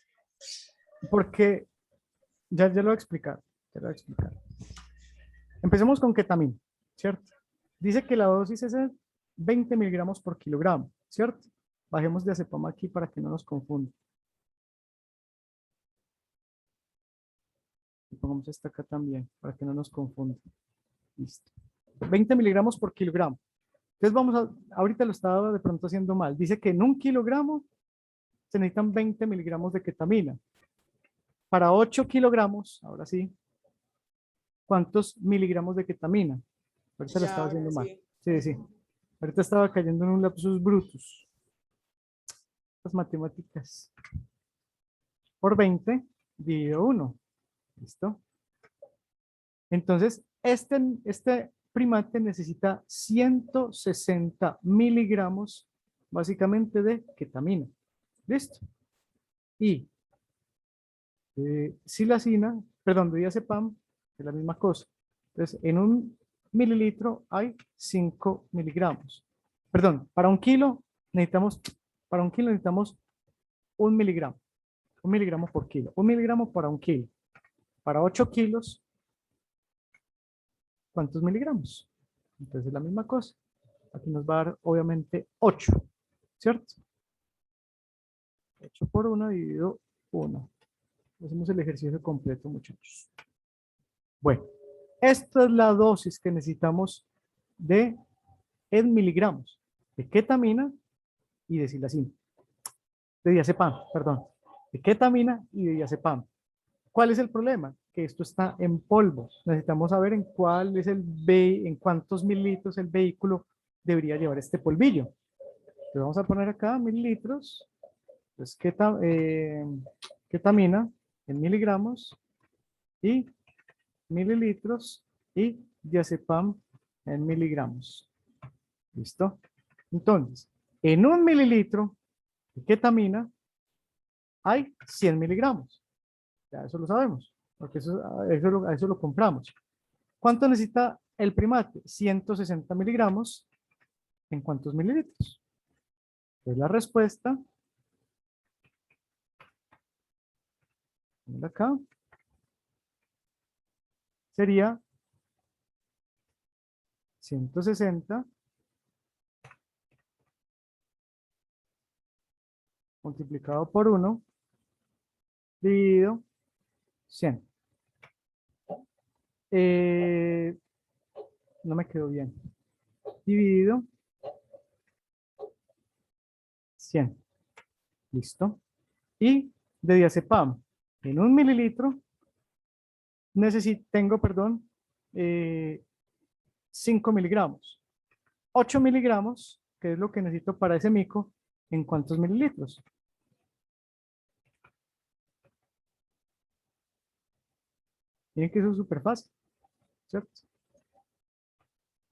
Porque ya lo voy a explicar. Ya lo voy a explicar. Empecemos con ketamina, ¿cierto? Dice que la dosis es de 20 miligramos por kilogramo, ¿cierto? Bajemos de diazepam aquí para que no nos confunda. Y pongamos esta acá también, para que no nos confunda. Listo. 20 miligramos por kilogramo. Entonces vamos ahorita lo estaba de pronto haciendo mal. Dice que en 1 kilogramo se necesitan 20 miligramos de ketamina. Para 8 kilogramos, ahora sí, ¿cuántos miligramos de ketamina? Ahorita lo Ya, estaba ahora haciendo mal. sí. Sí, sí. Ahorita estaba cayendo en un lapsus brutus. Las matemáticas. Por 20 dividido 1. ¿Listo? Entonces, este primate necesita 160 miligramos básicamente de ketamina. ¿Listo? Y silacina, perdón, de diazepam, es la misma cosa. Entonces, en 1 mililitro hay 5 miligramos. Perdón, para 1 kilo necesitamos 1 miligramo. 1 miligramo por kilo. 1 miligramo para 1 kilo. Para 8 kilos, ¿cuántos miligramos? Entonces es la misma cosa. Aquí nos va a dar obviamente 8, ¿cierto? 8 por 1 dividido 1. Hacemos el ejercicio completo, muchachos. Bueno, esta es la dosis que necesitamos en miligramos de ketamina y de silacina. De diazepam, perdón. De ketamina y de diazepam. ¿Cuál es el problema? Que esto está en polvo. Necesitamos saber en cuántos mililitros el vehículo debería llevar este polvillo. Entonces vamos a poner acá mililitros. Entonces ketamina en miligramos y mililitros y diazepam en miligramos. ¿Listo? Entonces, en 1 mililitro de ketamina hay 100 miligramos. Ya eso lo sabemos, porque eso lo compramos. ¿Cuánto necesita el primate? 160 miligramos. ¿En cuántos mililitros? Pues la respuesta, acá, sería 160 multiplicado por 1 dividido 100. No me quedó bien. Dividido 100. Listo. Y de diazepam en 1 mililitro tengo, 5 miligramos. 8 miligramos, que es lo que necesito para ese mico, ¿en cuántos mililitros? Miren que eso es súper fácil, ¿cierto?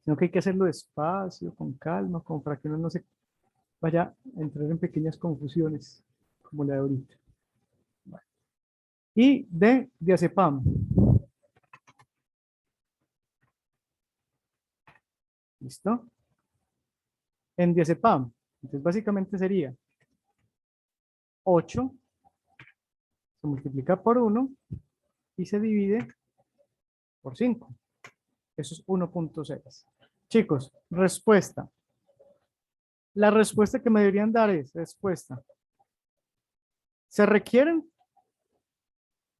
Sino que hay que hacerlo despacio, con calma, como para que uno no se vaya a entrar en pequeñas confusiones, como la de ahorita. Bueno. Y de diazepam. ¿Listo? En diazepam. Entonces, básicamente sería 8, se multiplica por 1 y se divide por 5. Eso es 1.6. Chicos, respuesta. La respuesta que me deberían dar es, respuesta. Se requieren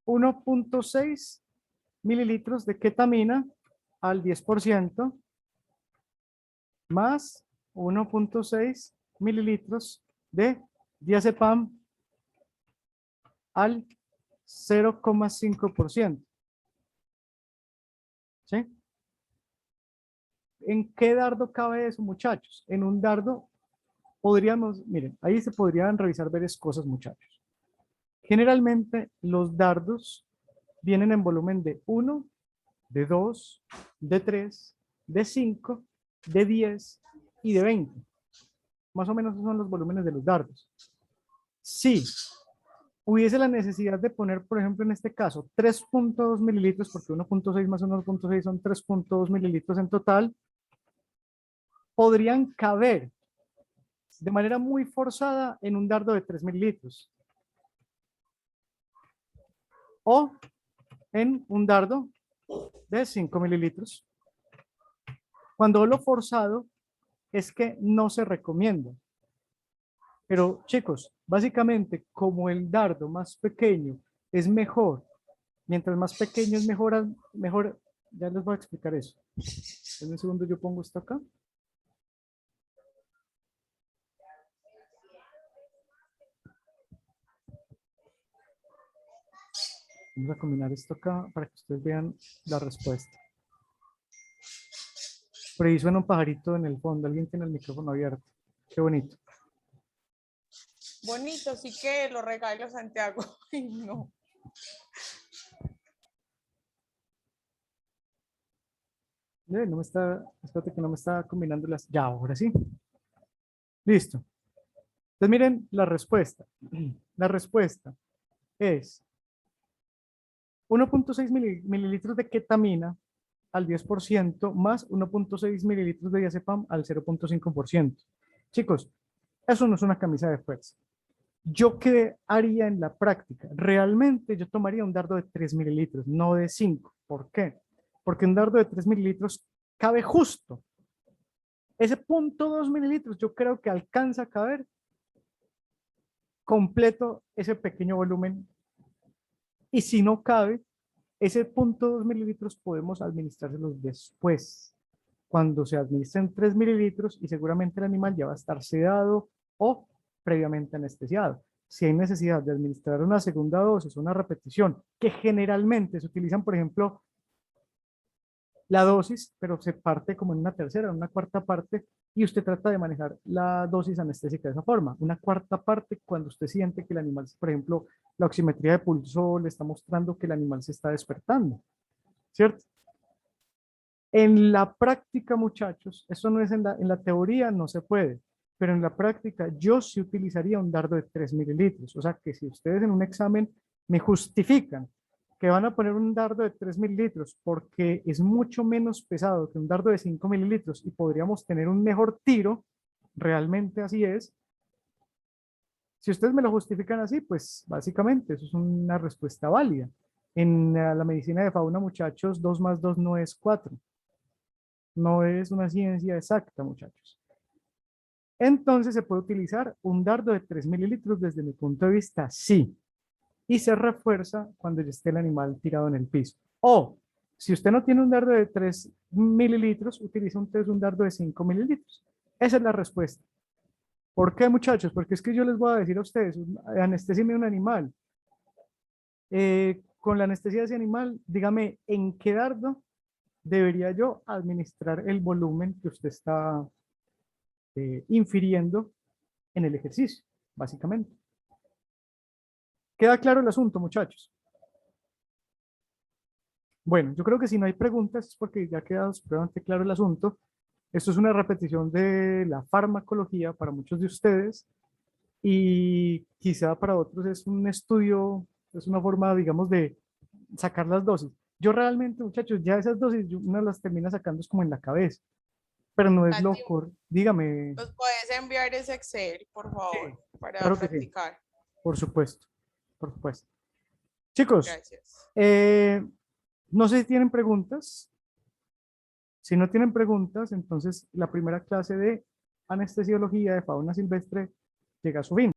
1.6 mililitros de ketamina al 10% más 1.6 mililitros de diazepam al 0,5%. ¿Sí? ¿En qué dardo cabe eso, muchachos? En un dardo podríamos, miren, ahí se podrían revisar varias cosas, muchachos. Generalmente los dardos vienen en volumen de 1, de 2, de 3, de 5, de 10 y de 20. Más o menos esos son los volúmenes de los dardos. Si hubiese la necesidad de poner, por ejemplo, en este caso, 3.2 mililitros, porque 1.6 más 1.6 son 3.2 mililitros en total, podrían caber de manera muy forzada en un dardo de 3 mililitros. O en un dardo de 5 mililitros. Cuando lo forzado es que no se recomienda. Pero chicos, básicamente como el dardo más pequeño es mejor, mientras más pequeño es mejor, ya les voy a explicar eso. En un segundo yo pongo esto acá. Vamos a combinar esto acá para que ustedes vean la respuesta. Por ahí suena un pajarito en el fondo. Alguien tiene el micrófono abierto. Qué bonito. Bonito, sí que lo regalo Santiago. Ay, no. No me está, espérate que no me está combinando las. Ya, ahora sí. Listo. Entonces miren la respuesta. La respuesta es 1.6 mililitros de ketamina al 10% más 1.6 mililitros de diazepam al 0.5%. Chicos, eso no es una camisa de fuerza. ¿Yo qué haría en la práctica? Realmente yo tomaría un dardo de 3 mililitros, no de 5. ¿Por qué? Porque un dardo de 3 mililitros cabe justo. Ese 0.2 mililitros yo creo que alcanza a caber completo ese pequeño volumen. Y si no cabe, ese 0.2 mililitros podemos administrárselos después, cuando se administren 3 mililitros y seguramente el animal ya va a estar sedado o previamente anestesiado. Si hay necesidad de administrar una segunda dosis, una repetición, que generalmente se utilizan, por ejemplo, la dosis, pero se parte como en una tercera, en una cuarta parte, y usted trata de manejar la dosis anestésica de esa forma. Una cuarta parte cuando usted siente que el animal, por ejemplo, la oximetría de pulso le está mostrando que el animal se está despertando, ¿cierto? En la práctica, muchachos, eso no es en la teoría, no se puede, pero en la práctica yo sí utilizaría un dardo de 3 mililitros. O sea que si ustedes en un examen me justifican que van a poner un dardo de 3 mililitros porque es mucho menos pesado que un dardo de 5 mililitros y podríamos tener un mejor tiro, realmente así es. Si ustedes me lo justifican así, pues básicamente eso es una respuesta válida. En la medicina de fauna, muchachos, 2 más 2 no es 4. No es una ciencia exacta, muchachos. Entonces se puede utilizar un dardo de 3 mililitros desde mi punto de vista, sí. Y se refuerza cuando ya esté el animal tirado en el piso. O, si usted no tiene un dardo de 3 mililitros, utiliza entonces un dardo de 5 mililitros. Esa es la respuesta. ¿Por qué, muchachos? Porque es que yo les voy a decir a ustedes, anestesienme un animal. Con la anestesia de ese animal, dígame, ¿en qué dardo debería yo administrar el volumen que usted está infiriendo en el ejercicio, básicamente? ¿Queda claro el asunto, muchachos? Bueno, yo creo que si no hay preguntas es porque ya queda supremamente claro el asunto. Esto es una repetición de la farmacología para muchos de ustedes y quizá para otros es un estudio, es una forma, digamos, de sacar las dosis. Yo realmente, muchachos, ya esas dosis uno las termina sacando es como en la cabeza, pero no es Nati, loco. Dígame. ¿nos puedes enviar ese Excel, por Sí, favor, para claro que sí, practicar? por supuesto, por supuesto. Chicos, Gracias. eh, no sé si tienen preguntas. Si no tienen preguntas, entonces la primera clase de anestesiología de fauna silvestre llega a su fin.